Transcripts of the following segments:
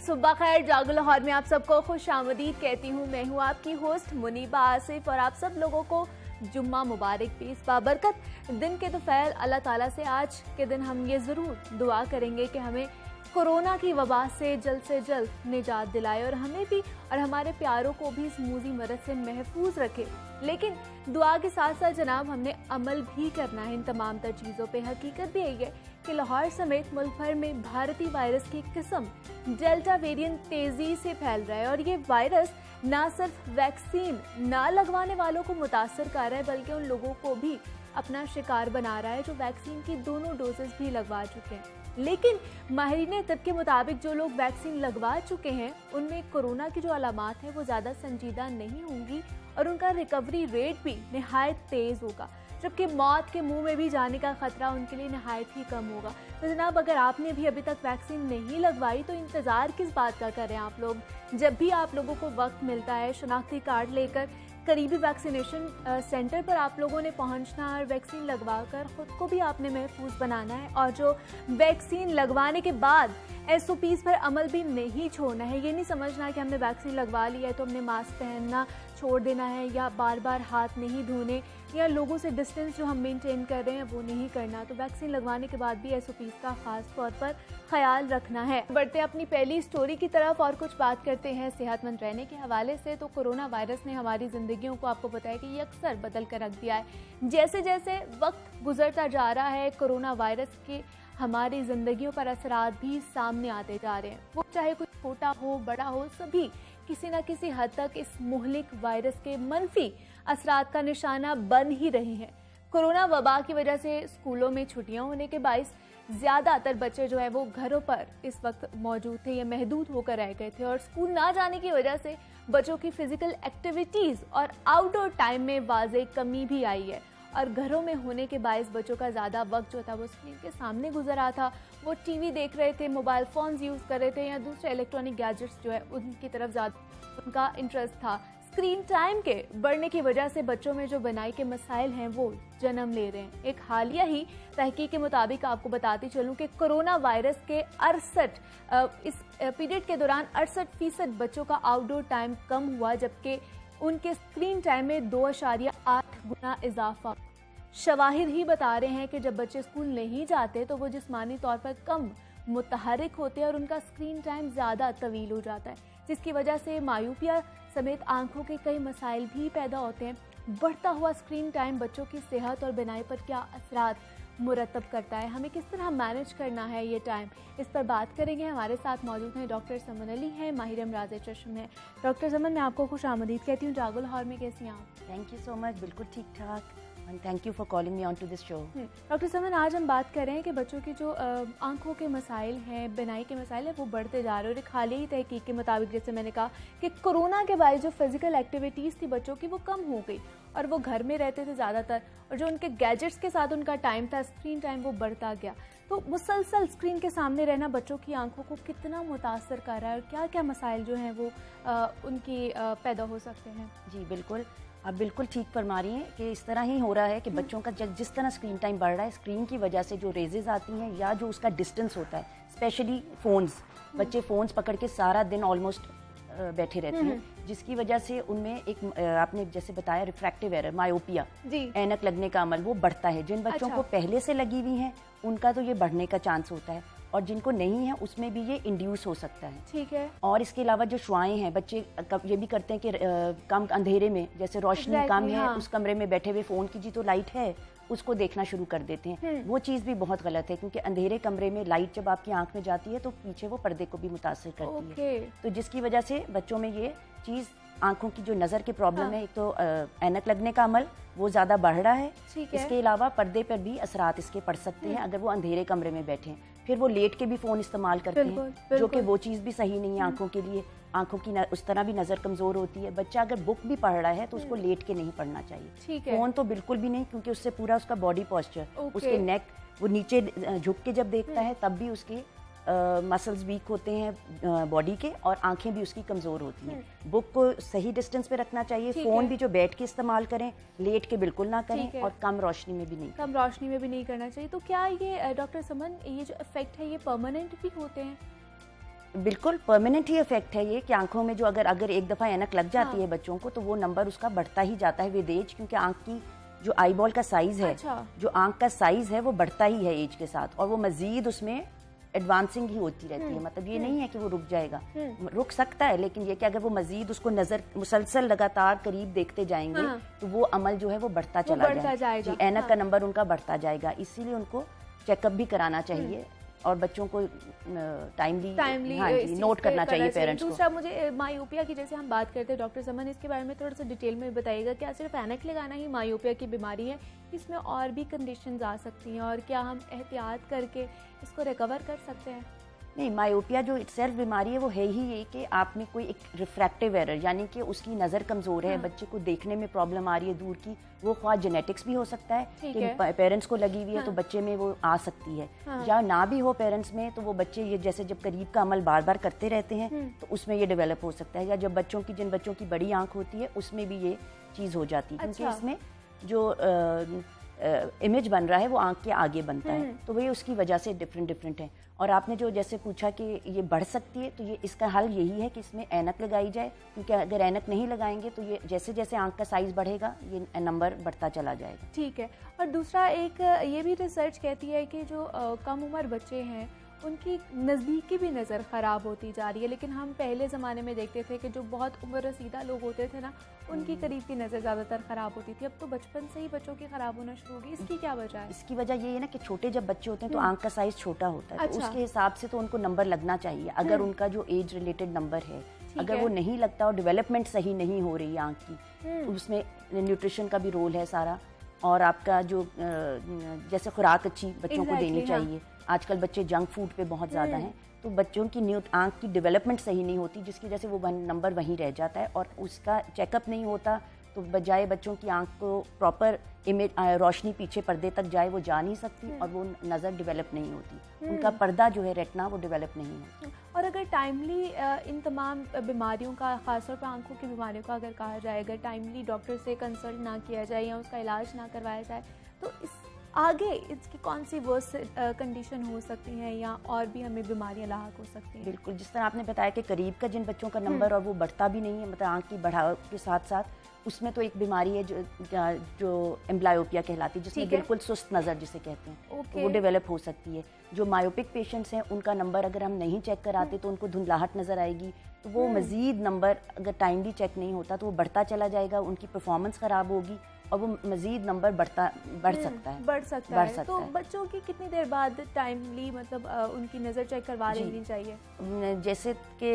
सुबह खैर। जागो लाहौर में आप सबको खुश आमदीद कहती हूँ। मैं हूँ आपकी होस्ट मुनीबा आसिफ और आप सब लोगों को जुम्मा मुबारक भी। इस बाबरकत दिन के दोपहर अल्लाह ताला से आज के दिन हम ये ज़रूर दुआ करेंगे कि हमें कोरोना की वबा से जल्द निजात दिलाए और हमें भी और हमारे प्यारों को भी इस मूजी मरद से महफूज रखे। लेकिन दुआ के साथ साथ जनाब हमने अमल भी करना है इन तमाम तर चीज़ों पे। हकीकत भी यही है कि लाहौर समेत मुल्क भर में भारतीय वायरस की किस्म डेल्टा वेरिएंट तेज़ी से फैल रहा है और ये वायरस ना सिर्फ वैक्सीन ना लगवाने वालों को मुतासर कर रहा है बल्कि उन लोगों को भी अपना शिकार बना रहा है जो वैक्सीन की दोनों डोजेस भी लगवा चुके हैं। लेकिन माहिरीन तिब के मुताबिक जो लोग वैक्सीन लगवा चुके हैं उनमें कोरोना की जो अलामात हैं वो ज़्यादा संजीदा नहीं होंगी और उनका रिकवरी रेट भी नहायत तेज़ होगा, जबकि मौत के मुंह में भी जाने का खतरा उनके लिए नहायत ही कम होगा। तो जनाब अगर आपने भी अभी तक वैक्सीन नहीं लगवाई तो इंतज़ार किस बात का करें आप लोग। जब भी आप लोगों को वक्त मिलता है शनाख्ती कार्ड लेकर करीबी वैक्सीनेशन सेंटर पर आप लोगों ने पहुंचना और वैक्सीन लगवाकर ख़ुद को भी आपने महफूज बनाना है और जो वैक्सीन लगवाने के बाद SOPs पर अमल भी नहीं छोड़ना है। ये नहीं समझना कि हमने वैक्सीन लगवा लिया है तो हमने मास्क पहनना छोड़ देना है या बार बार हाथ नहीं धोने या लोगों से डिस्टेंस जो हम मेंटेन कर रहे हैं वो नहीं करना। तो वैक्सीन लगवाने के बाद भी SOPs का ख़ास तौर पर ख्याल रखना है। बढ़ते अपनी पहली स्टोरी की तरफ और कुछ बात करते हैं सेहतमंद रहने के हवाले से। तो कोरोना वायरस ने हमारी ज़िंदगियों को आपको बताया कि ये अक्सर बदल कर रख दिया है। जैसे जैसे वक्त गुजरता जा रहा है कोरोना वायरस के हमारी ज़िंदगियों पर असरात भी सामने आते जा रहे हैं। वो चाहे कुछ छोटा हो बड़ा हो सभी किसी न किसी हद तक इस मुहलिक वायरस के मनफी असरात का निशाना बन ही रहे हैं। कोरोना वबा की वजह से स्कूलों में छुट्टियां होने के बाइस ज़्यादातर बच्चे जो है वो घरों पर इस वक्त मौजूद थे या महदूद होकर रह गए थे और स्कूल ना जाने की वजह से बच्चों की फ़िज़िकल एक्टिविटीज़ और आउटडोर टाइम में वाज़ेह कमी भी आई है और घरों में होने के बायस बच्चों का ज़्यादा वक्त जो था वो स्क्रीन के सामने गुजर रहा था। वो टीवी देख रहे थे, मोबाइल फ़ोन्स यूज़ कर रहे थे या दूसरे इलेक्ट्रॉनिक गैजेट्स जो है उनकी तरफ ज़्यादा उनका इंटरेस्ट था। स्क्रीन टाइम के बढ़ने की वजह से बच्चों में जो बनाई के मसाइल हैं वो जन्म ले रहे हैं। एक हालिया ही तहकीक के मुताबिक आपको बताती चलूँ कि कोरोना वायरस के 68 इस पीरियड के दौरान 68% बच्चों का आउटडोर टाइम कम हुआ, जबकि उनके स्क्रीन टाइम में 2.8 गुना इजाफा। शवाहिद ही बता रहे हैं कि जब बच्चे स्कूल नहीं जाते तो वो जिस्मानी तौर पर कम मुतहरिक होते हैं और उनका स्क्रीन टाइम ज़्यादा तवील हो जाता है, जिसकी वजह से मायूपिया समेत आंखों के कई मसाइल भी पैदा होते हैं। बढ़ता हुआ स्क्रीन टाइम बच्चों की सेहत और बिनाई पर क्या असरात मुरतब करता है, हमें किस तरह मैनेज करना है ये टाइम, इस पर बात करेंगे। हमारे साथ मौजूद हैं डॉक्टर समन अली हैं, माहिर अमराज़ चश्म है। डॉक्टर समन, मैं आपको खुश आमदीद कहती हूँ। जागो लाहौर में कैसी हैं आप? थैंक यू सो मच, बिल्कुल ठीक ठाक and thank you for calling me on to this show. Doctor Saman, आज हम बात कर रहे हैं कि बच्चों की जो आंखों के मसाइल हैं, बिनाई के मसाइल हैं वो बढ़ते जा रहे हैं और एक हालिया ही तहकीक के मुताबिक जैसे मैंने कहा कि कोरोना के बाद जो फिजिकल एक्टिविटीज़ थी बच्चों की वो कम हो गई और वो घर में रहते थे ज़्यादातर और जो उनके गैजेट्स के साथ उनका टाइम था, स्क्रीन टाइम, वो बढ़ता गया। तो मुसलसल स्क्रीन के सामने रहना बच्चों की आंखों को कितना मुतासर कर रहा है और क्या क्या मसाइल जो हैं वो उनकी पैदा हो सकते हैं? जी बिल्कुल, आप बिल्कुल ठीक फरमा रही हैं कि इस तरह ही हो रहा है कि बच्चों का जिस तरह स्क्रीन टाइम बढ़ रहा है, स्क्रीन की वजह से जो रेजेस आती हैं या जो उसका डिस्टेंस होता है, स्पेशली फ़ोन्स, बच्चे फ़ोन्स पकड़ के सारा दिन ऑलमोस्ट बैठे रहते हैं, जिसकी वजह से उनमें एक आपने जैसे बताया रिफ्रैक्टिव एरर, मायोपिया, ऐनक लगने का अमल वो बढ़ता है। जिन बच्चों को पहले से लगी हुई हैं उनका तो ये बढ़ने का चांस होता है और जिनको नहीं है उसमें भी ये इंड्यूस हो सकता है। ठीक है। और इसके अलावा जो शुआएं हैं, बच्चे ये भी करते हैं कि कम अंधेरे में, जैसे रोशनी कम है, उस कमरे में बैठे हुए फ़ोन की जी तो लाइट है उसको देखना शुरू कर देते हैं। वो चीज़ भी बहुत गलत है क्योंकि अंधेरे कमरे में लाइट जब आपकी आंख में जाती है तो पीछे वो पर्दे को भी मुतासर करती है। तो जिसकी वजह से बच्चों में ये चीज़, आंखों की जो नज़र की प्रॉब्लम है, एक तो ऐनक लगने का अमल वो ज़्यादा बढ़ रहा है। इसके अलावा पर्दे पर भी असरात इसके पड़ सकते हैं अगर वो अंधेरे कमरे में बैठे हैं। फिर वो लेट के भी फ़ोन इस्तेमाल करते हैं जो कि वो चीज़ भी सही नहीं है आंखों के लिए। आंखों की उस तरह भी नज़र कमज़ोर होती है। बच्चा अगर बुक भी पढ़ रहा है तो उसको लेट के नहीं पढ़ना चाहिए, फ़ोन तो बिल्कुल भी नहीं, क्योंकि उससे पूरा उसका बॉडी पॉस्चर, उसके नेक वो नीचे झुक के जब देखता है तब भी उसके मसल्स वीक होते हैं बॉडी के और आंखें भी उसकी कमज़ोर होती हैं। बुक को सही डिस्टेंस पे रखना चाहिए, फ़ोन भी जो बैठ के इस्तेमाल करें, लेट के बिल्कुल ना करें और कम रोशनी में भी नहीं, कम रोशनी में भी नहीं करना चाहिए। तो क्या ये डॉक्टर समन, ये जो इफेक्ट है ये परमानेंट भी होते हैं? बिल्कुल परमानेंट ही इफेक्ट है ये कि आंखों में जो अगर एक दफ़ा ऐनक लग जाती है बच्चों को, तो वो नंबर उसका बढ़ता ही जाता है विद एज, क्योंकि आंख की जो आई बॉल का साइज है, जो आंख का साइज है वो बढ़ता ही है एज के साथ, और वो मजीद उसमें एडवांसिंग ही होती रहती है। मतलब ये नहीं है कि वो रुक जाएगा, रुक सकता है, लेकिन ये कि अगर वो मजीद उसको नजर मुसलसल लगातार करीब देखते जाएंगे तो वो अमल जो है वो बढ़ता चला जाएगा। ऐनक का नंबर उनका बढ़ता जाएगा, इसीलिए उनको चेकअप भी कराना चाहिए और बच्चों को टाइमली नोट करना चाहिए पेरेंट्स को। दूसरा, मुझे मायोपिया की जैसे हम बात करते हैं डॉक्टर समन, इसके बारे में थोड़ा सा डिटेल में बताइएगा। क्या सिर्फ ऐनक लगाना ही मायोपिया की बीमारी है, इसमें और भी कंडीशंस आ सकती हैं, और क्या हम एहतियात करके इसको रिकवर कर सकते हैं? नहीं, मायोपिया जो सेल्फ बीमारी है वो है ही ये कि आप में कोई एक रिफ्रैक्टिव एरर, यानी कि उसकी नज़र कमज़ोर है, बच्चे को देखने में प्रॉब्लम आ रही है दूर की, वो ख्वाह जेनेटिक्स भी हो सकता है कि पेरेंट्स को लगी हुई है तो बच्चे में वो आ सकती है, या ना भी हो पेरेंट्स में तो वो बच्चे ये जैसे जब करीब का अमल बार बार करते रहते हैं तो उसमें ये डेवलप हो सकता है, या जब जिन बच्चों की बड़ी आंख होती है उसमें भी ये चीज़ हो जाती है, क्योंकि इसमें जो इमेज बन रहा है वो आंख के आगे बनता है, तो वही उसकी वजह से डिफरेंट है। और आपने जो जैसे पूछा कि ये बढ़ सकती है, तो ये इसका हल यही है कि इसमें ऐनक लगाई जाए, क्योंकि अगर ऐनक नहीं लगाएंगे तो ये जैसे जैसे आंख का साइज बढ़ेगा ये नंबर बढ़ता चला जाएगा। ठीक है। और दूसरा, एक ये भी रिसर्च कहती है कि जो कम उम्र बच्चे हैं उनकी नज़दीकी भी नज़र ख़राब होती जा रही है, लेकिन हम पहले ज़माने में देखते थे कि जो बहुत उम्र रसीदा लोग होते थे ना, उनकी करीब की नज़र ज़्यादातर ख़राब होती थी। अब तो बचपन से ही बच्चों की ख़राब होना शुरू होगी, इसकी क्या वजह है? इसकी वजह ये है ना कि छोटे जब बच्चे होते हैं तो आंख का साइज छोटा होता है, तो उसके हिसाब से तो उनको नंबर लगना चाहिए। अगर उनका जो एज रिलेटेड नंबर है, अगर वो नहीं लगता और डेवलपमेंट सही नहीं हो रही है आंख की, तो उसमें न्यूट्रिशन का भी रोल है सारा, और आपका जो जैसे खुराक अच्छी बच्चों को देनी चाहिए। आजकल बच्चे जंक फूड पे बहुत ज़्यादा हैं, तो बच्चों की आंख की डेवलपमेंट सही नहीं होती, जिसकी वजह से वो नंबर वहीं रह जाता है, और उसका चेकअप नहीं होता, तो बजाय बच्चों की आंख को प्रॉपर इमेज रोशनी पीछे पर्दे तक जाए वो जा नहीं सकती, और वो नज़र डेवलप नहीं होती, उनका पर्दा जो है रेटिना वो डेवलप नहीं होता। और अगर टाइमली इन तमाम बीमारियों का, खासतौर पर आंखों की बीमारियों का अगर कहा जाए, अगर टाइमली डॉक्टर से कंसल्ट ना किया जाए या उसका इलाज ना करवाया जाए, तो आगे इसकी कौन सी वर्स कंडीशन हो सकती हैं, या और भी हमें बीमारियां लाहक हो सकती हैं? बिल्कुल, जिस तरह आपने बताया कि करीब का जिन बच्चों का नंबर और वो बढ़ता भी नहीं है, मतलब आंख की बढ़ाव के साथ साथ, उसमें तो एक बीमारी है जो एम्ब्लायोपिया कहलाती है, जिसमें बिल्कुल सुस्त नज़र जिसे कहते हैं, तो वो डेवलप हो सकती है। जो मायोपिक पेशेंट्स हैं उनका नंबर अगर हम नहीं चेक कराते तो उनको धुंधलाहट नज़र आएगी, तो वो मज़ीद नंबर अगर टाइमली चेक नहीं होता तो वो बढ़ता चला जाएगा, उनकी परफॉर्मेंस ख़राब होगी और वो मज़ीद नंबर बढ़ सकता है। तो बच्चों की कितनी देर बाद टाइमली मतलब उनकी नज़र चेक करवा लेनी चाहिए? जैसे कि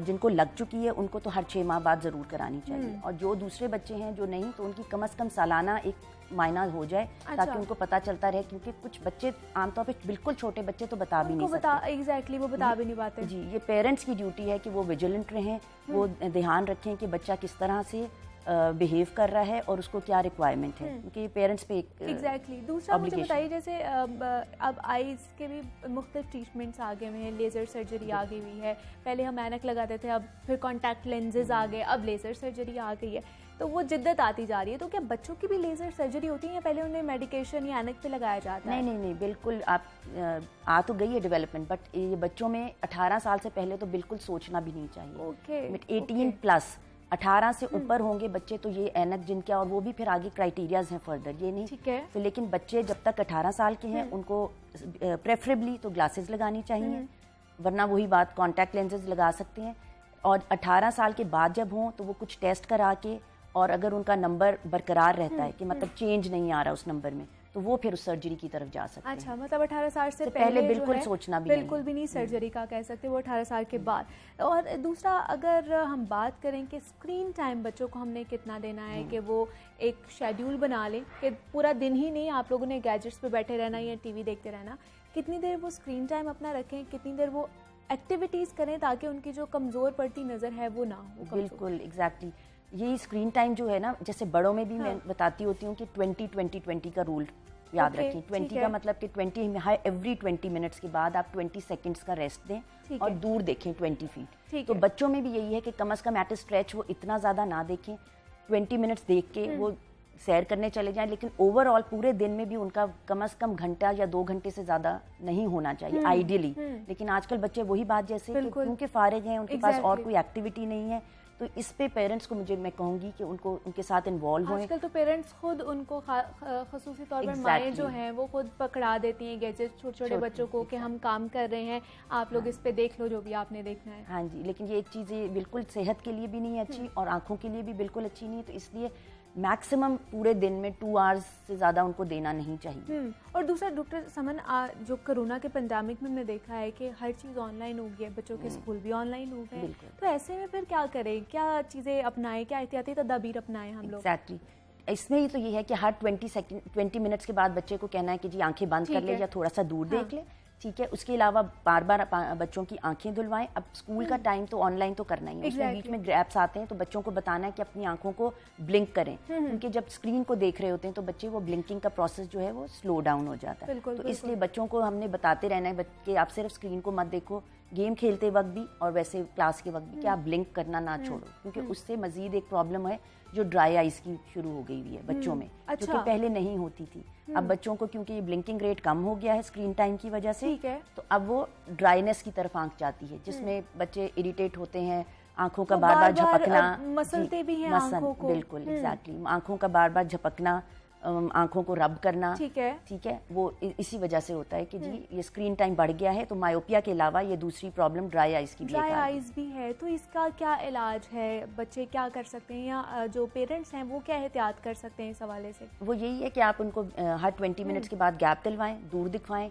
जिनको लग चुकी है उनको तो हर 6 माह बाद ज़रूर करानी चाहिए, और जो दूसरे बच्चे हैं जो नहीं, तो उनकी कम से कम सालाना एक मायना हो जाए, ताकि उनको पता चलता रहे, क्योंकि कुछ बच्चे आमतौर पे बिल्कुल छोटे बच्चे तो बता भी नहीं सकते। एग्जैक्टली, वो बता भी नहीं पाते। जी, ये पेरेंट्स की ड्यूटी है कि वो विजिलेंट रहें, वो ध्यान रखें कि बच्चा किस तरह से बिहेव कर रहा है और उसको क्या रिक्वायरमेंट है, क्योंकि पेरेंट्स पे एग्जैक्टली। दूसरा मुझे बताइए, जैसे अब आईज के भी मुख्तलिफ ट्रीटमेंट्स आ गए हुए हैं, लेज़र सर्जरी आ गई हुई है, पहले हम ऐनक लगाते थे, अब फिर कॉन्टैक्ट लेंसेज आ गए, अब लेज़र सर्जरी आ गई है, तो वो जिद्दत आती जा रही है। तो क्या बच्चों की भी लेज़र सर्जरी होती है, या पहले उन्हें मेडिकेशन या ऐनक पे लगाया जाता है? नहीं, बिल्कुल आप आ तो गई है डेवलपमेंट, बट ये बच्चों में 18 साल से पहले तो बिल्कुल सोचना भी नहीं चाहिए। 18 प्लस 18 से ऊपर होंगे बच्चे तो ये ऐनक जिनके, और वो भी फिर आगे क्राइटेरियाज हैं फर्दर, ये नहीं ठीक है। तो लेकिन बच्चे जब तक 18 साल के हैं उनको प्रेफरेबली तो ग्लासेस लगानी चाहिए, वरना वही बात कॉन्टैक्ट लेंसेज लगा सकते हैं। और 18 साल के बाद जब हों तो वो कुछ टेस्ट करा के, और अगर उनका नंबर बरकरार रहता है कि मतलब चेंज नहीं आ रहा उस नंबर में, तो वो फिर उस सर्जरी की तरफ जा सकते हैं। अच्छा, मतलब 18 साल से पहले बिल्कुल सोचना भी बिल्कुल भी नहीं सर्जरी का कह सकते, वो 18 साल के बाद। और दूसरा, अगर हम बात करें कि स्क्रीन टाइम बच्चों को हमने कितना देना है, कि वो एक शेड्यूल बना लें कि पूरा दिन ही नहीं आप लोगों ने गैजेट्स पे बैठे रहना या टीवी देखते रहना, कितनी देर वो स्क्रीन टाइम अपना रखें, कितनी देर वो एक्टिविटीज़ करें ताकि उनकी जो कमज़ोर पड़ती नज़र है वो ना हो? बिल्कुल, एग्जैक्टली। यही स्क्रीन टाइम जो है ना, जैसे बड़ों में भी मैं बताती होती हूँ कि 20-20-20 का रूल याद रखें। 20 का मतलब कि 20 एवरी 20 मिनट्स के बाद आप 20 सेकंड्स का रेस्ट दें और दूर देखें 20 फीट। तो बच्चों में भी यही है कि कम से कम एट स्ट्रेच वो इतना ज़्यादा ना देखें, 20 मिनट्स देख के वो सैर करने चले जाएं, लेकिन ओवरऑल पूरे दिन में भी उनका कम से कम घंटा या 2 घंटे से ज़्यादा नहीं होना चाहिए आइडियली। लेकिन आजकल बच्चे वही बात जैसे कि क्योंकि फारिग हैं, उनके पास और कोई एक्टिविटी नहीं है, तो इस पे पेरेंट्स को मैं कहूँगी कि उनको उनके साथ इन्वॉल्व हों। आजकल तो पेरेंट्स खुद उनको ख़ुसूसी तौर पर माएँ जो हैं वो खुद पकड़ा देती हैं गैजेट छोटे छोटे बच्चों को कि हम काम कर रहे हैं, आप लोग इस पे देख लो जो भी आपने देखना है। हाँ जी, लेकिन ये एक चीज़ बिल्कुल सेहत के लिए भी नहीं अच्छी और आँखों के लिए भी बिल्कुल अच्छी नहीं है, तो इसलिए मैक्सिमम पूरे दिन में 2 आवर्स से ज़्यादा उनको देना नहीं चाहिए। और दूसरा डॉक्टर समन, जो कोरोना के पेंडेमिक में हमने देखा है कि हर चीज़ ऑनलाइन हो गई है, बच्चों के स्कूल भी ऑनलाइन हो गए, तो ऐसे में फिर क्या करें, क्या चीज़ें अपनाएं, क्या एहतियाती तदाबीर अपनाएं हम लोग? एग्जैक्टली, इसमें ही तो ये है कि हर 20 मिनट्स के बाद बच्चे को कहना है कि जी आंखें बंद कर ले या थोड़ा सा दूर देख ले, ठीक है। उसके अलावा बार बार बच्चों की आंखें धुलवाएं। अब स्कूल का टाइम तो ऑनलाइन तो करना ही है, उसमें बीच में ग्रैप्स आते हैं, तो बच्चों को बताना है कि अपनी आंखों को ब्लिंक करें, क्योंकि जब स्क्रीन को देख रहे होते हैं तो बच्चे वो ब्लिंकिंग का प्रोसेस जो है वो स्लो डाउन हो जाता है। तो इसलिए बच्चों को हमने बताते रहना है कि आप सिर्फ स्क्रीन को मत देखो, गेम खेलते वक्त भी और वैसे क्लास के वक्त भी, कि आप ब्लिंक करना ना छोड़ो, क्योंकि उससे मजीद एक प्रॉब्लम है जो ड्राई आइज की शुरू हो गई हुई है बच्चों में, जो कि पहले नहीं होती थी। अब बच्चों को क्योंकि ये ब्लिंकिंग रेट कम हो गया है स्क्रीन टाइम की वजह से, तो अब वो ड्राइनेस की तरफ आंख जाती है, जिसमें बच्चे इरिटेट होते हैं, आंखों का बार बार झपकना, मसलते भी हैं आंखों को। बिल्कुल एग्जैक्टली, आंखों का बार बार झपकना, आंखों को रब करना, ठीक है, वो इसी वजह से होता है कि जी ये स्क्रीन टाइम बढ़ गया है। तो मायोपिया के अलावा ये दूसरी प्रॉब्लम ड्राई आइज की भी है। ड्राई आइज भी है, तो इसका क्या इलाज है, बच्चे क्या कर सकते हैं या जो पेरेंट्स हैं वो क्या एहतियात कर सकते हैं इस हवाले से? वो यही है कि आप उनको हर 20 मिनट्स के बाद गैप दिलवाएं, दूर दिखवाएं,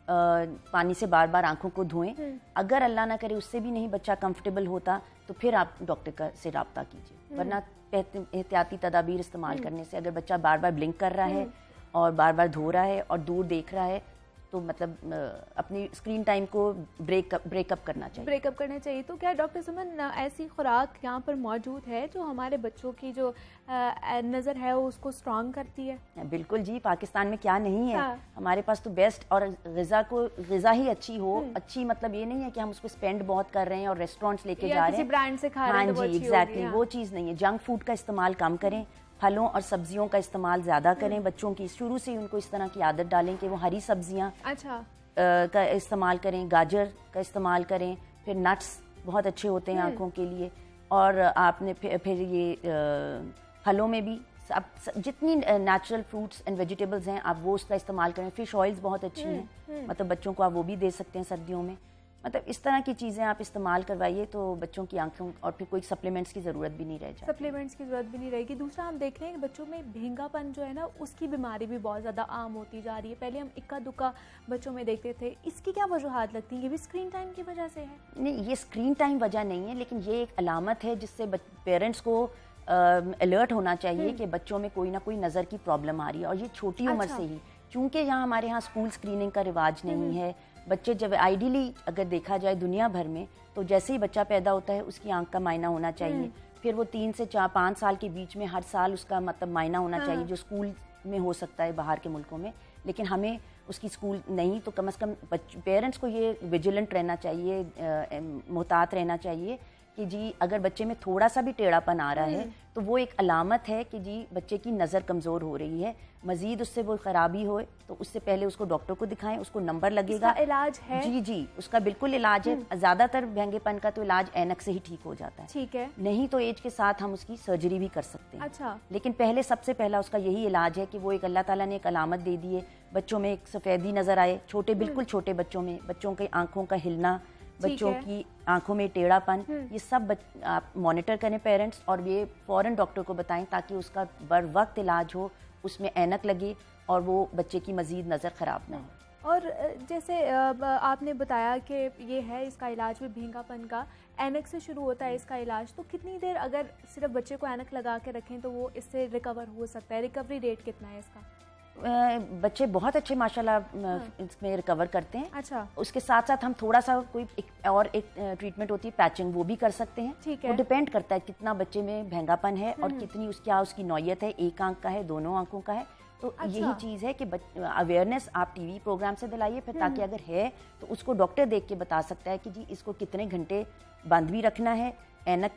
पानी से बार बार आंखों को धोएं। अगर अल्लाह ना करे उससे भी नहीं बच्चा कंफर्टेबल होता तो फिर आप डॉक्टर से रब्ता कीजिए, वरना एहतियाती तदाबीर इस्तेमाल करने से अगर बच्चा बार बार ब्लिंक कर रहा है और बार बार धो रहा है और दूर देख रहा है, तो मतलब अपनी स्क्रीन टाइम को ब्रेकअप करना चाहिए। तो क्या डॉक्टर समन ऐसी खुराक यहाँ पर मौजूद है जो हमारे बच्चों की जो नज़र है उसको स्ट्रॉन्ग करती है? बिल्कुल जी, पाकिस्तान में क्या नहीं है। हमारे पास तो बेस्ट, और ग़िज़ा ही अच्छी हो। अच्छी मतलब ये नहीं है कि हम उसको स्पेंड बहुत कर रहे हैं और रेस्टोरेंट्स लेके जा रहे हैं, ब्रांड से खा रहे हैं। हाँ जी एग्जैक्टली, वो चीज़ नहीं है। जंक फूड का इस्तेमाल कम करें, फलों और सब्जियों का इस्तेमाल ज़्यादा करें। बच्चों की शुरू से ही उनको इस तरह की आदत डालें कि वो हरी सब्जियां का इस्तेमाल करें, गाजर का इस्तेमाल करें, फिर नट्स बहुत अच्छे होते हैं आँखों के लिए। और आपने फिर ये फलों में भी जितनी नेचुरल फ्रूट्स एंड वेजिटेबल्स हैं आप वो उसका इस्तेमाल करें। फिश ऑयल्स बहुत अच्छी हैं, मतलब बच्चों को आप वो भी दे सकते हैं सर्दियों में। मतलब इस तरह की चीज़ें आप इस्तेमाल करवाइए तो बच्चों की आंखों, और फिर कोई सप्लीमेंट्स की ज़रूरत भी नहीं रहेगी। दूसरा हम देख रहे हैं कि बच्चों में भेंगापन जो है ना, उसकी बीमारी भी बहुत ज़्यादा आम होती जा रही है। पहले हम इक्का दुक्का बच्चों में देखते थे, इसकी क्या वजूहात लगती हैं? ये भी स्क्रीन टाइम की वजह से है? नहीं, ये स्क्रीन टाइम वजह नहीं है, लेकिन ये एक अलामत है जिससे पेरेंट्स को अलर्ट होना चाहिए कि बच्चों में कोई ना कोई नज़र की प्रॉब्लम आ रही है। और ये छोटी उम्र से ही, चूँकि यहाँ हमारे यहाँ स्कूल स्क्रीनिंग का रिवाज नहीं है। बच्चे जब आइडियली अगर देखा जाए दुनिया भर में, तो जैसे ही बच्चा पैदा होता है उसकी आंख का मायना होना चाहिए। फिर वो 3 से 5 साल के बीच में हर साल उसका मतलब मायना होना चाहिए, जो स्कूल में हो सकता है बाहर के मुल्कों में, लेकिन हमें उसकी स्कूल नहीं। तो कम से कम पेरेंट्स को ये विजिलेंट रहना चाहिए, मुहतात रहना चाहिए कि जी अगर बच्चे में थोड़ा सा भी टेढ़ापन आ रहा है तो वो एक अलामत है कि जी बच्चे की नज़र कमज़ोर हो रही है। मज़ीद उससे वो ख़राबी हो तो उससे पहले उसको डॉक्टर को दिखाएं, उसको नंबर लगेगा। इसका इलाज है? जी, उसका बिल्कुल इलाज है। ज़्यादातर भेंगेपन का तो इलाज ऐनक से ही ठीक हो जाता है, ठीक है। नहीं तो एज के साथ हम उसकी सर्जरी भी कर सकते हैं। अच्छा। लेकिन पहले सबसे पहला उसका यही इलाज है कि वो एक अल्लाह ताला ने एक अलामत दे दी है, बच्चों में एक सफ़ेदी नज़र आए, बिल्कुल छोटे बच्चों में, बच्चों की आंखों का हिलना, बच्चों की आंखों में टेढ़ापन, ये सब आप मॉनिटर करें पेरेंट्स, और ये फौरन डॉक्टर को बताएं ताकि उसका बर वक्त इलाज हो, उसमें ऐनक लगे और वो बच्चे की मजीद नज़र ख़राब ना हो। और जैसे आपने बताया कि ये है इसका इलाज भी भेंगापन का, ऐनक से शुरू होता है इसका इलाज, तो कितनी देर अगर सिर्फ बच्चे को ऐनक लगा के रखें तो वो इससे रिकवर हो सकता है? रिकवरी रेट कितना है इसका? बच्चे बहुत अच्छे माशाल्लाह इसमें रिकवर करते हैं। अच्छा। उसके साथ साथ हम थोड़ा सा कोई एक ट्रीटमेंट होती है पैचिंग, वो भी कर सकते हैं। ठीक है। वो डिपेंड करता है कितना बच्चे में भेंगापन है और कितनी उसकी नौयत है, एक आंख का है, दोनों आंखों का है। तो यही चीज़ है कि अवेयरनेस आप टीवी प्रोग्राम से दिलाइए, फिर ताकि अगर है तो उसको डॉक्टर देख के बता सकता है कि जी इसको कितने घंटे बंद भी रखना है, ऐनक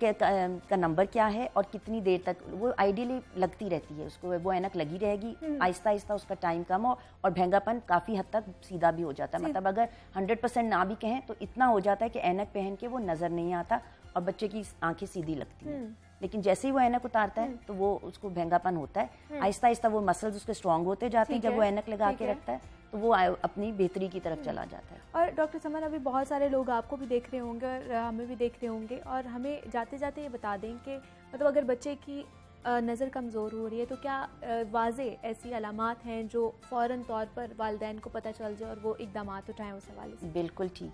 का नंबर क्या है और कितनी देर तक वो आइडियली लगती रहती है उसको, वो ऐनक लगी रहेगी, आहिस्ता आहिस्ता उसका टाइम कम हो और भैंगापन काफ़ी हद तक सीधा भी हो जाता है। मतलब अगर 100% ना भी कहें तो इतना हो जाता है कि ऐनक पहन के वो नज़र नहीं आता और बच्चे की आंखें सीधी लगती हैं। लेकिन जैसे ही वो ऐनक उतारता है तो वो उसको भैंगापन होता है, आहिस्ता आहिस्ता वो मसल्स उसके स्ट्रांग होते जाते हैं। जब वो ऐनक लगा के रखता है तो वो अपनी बेहतरी की तरफ चला जाता है। और डॉक्टर समन, अभी बहुत सारे लोग आपको भी देख रहे होंगे और हमें भी देख रहे होंगे, और हमें जाते जाते ये बता दें कि मतलब अगर बच्चे की नज़र कमज़ोर हो रही है तो क्या वाज़े ऐसी अलामात हैं जो फ़ौरन तौर पर वालिदैन को पता चल जाए और वो इक़दामात उठाएं उस हवाले से? बिल्कुल ठीक।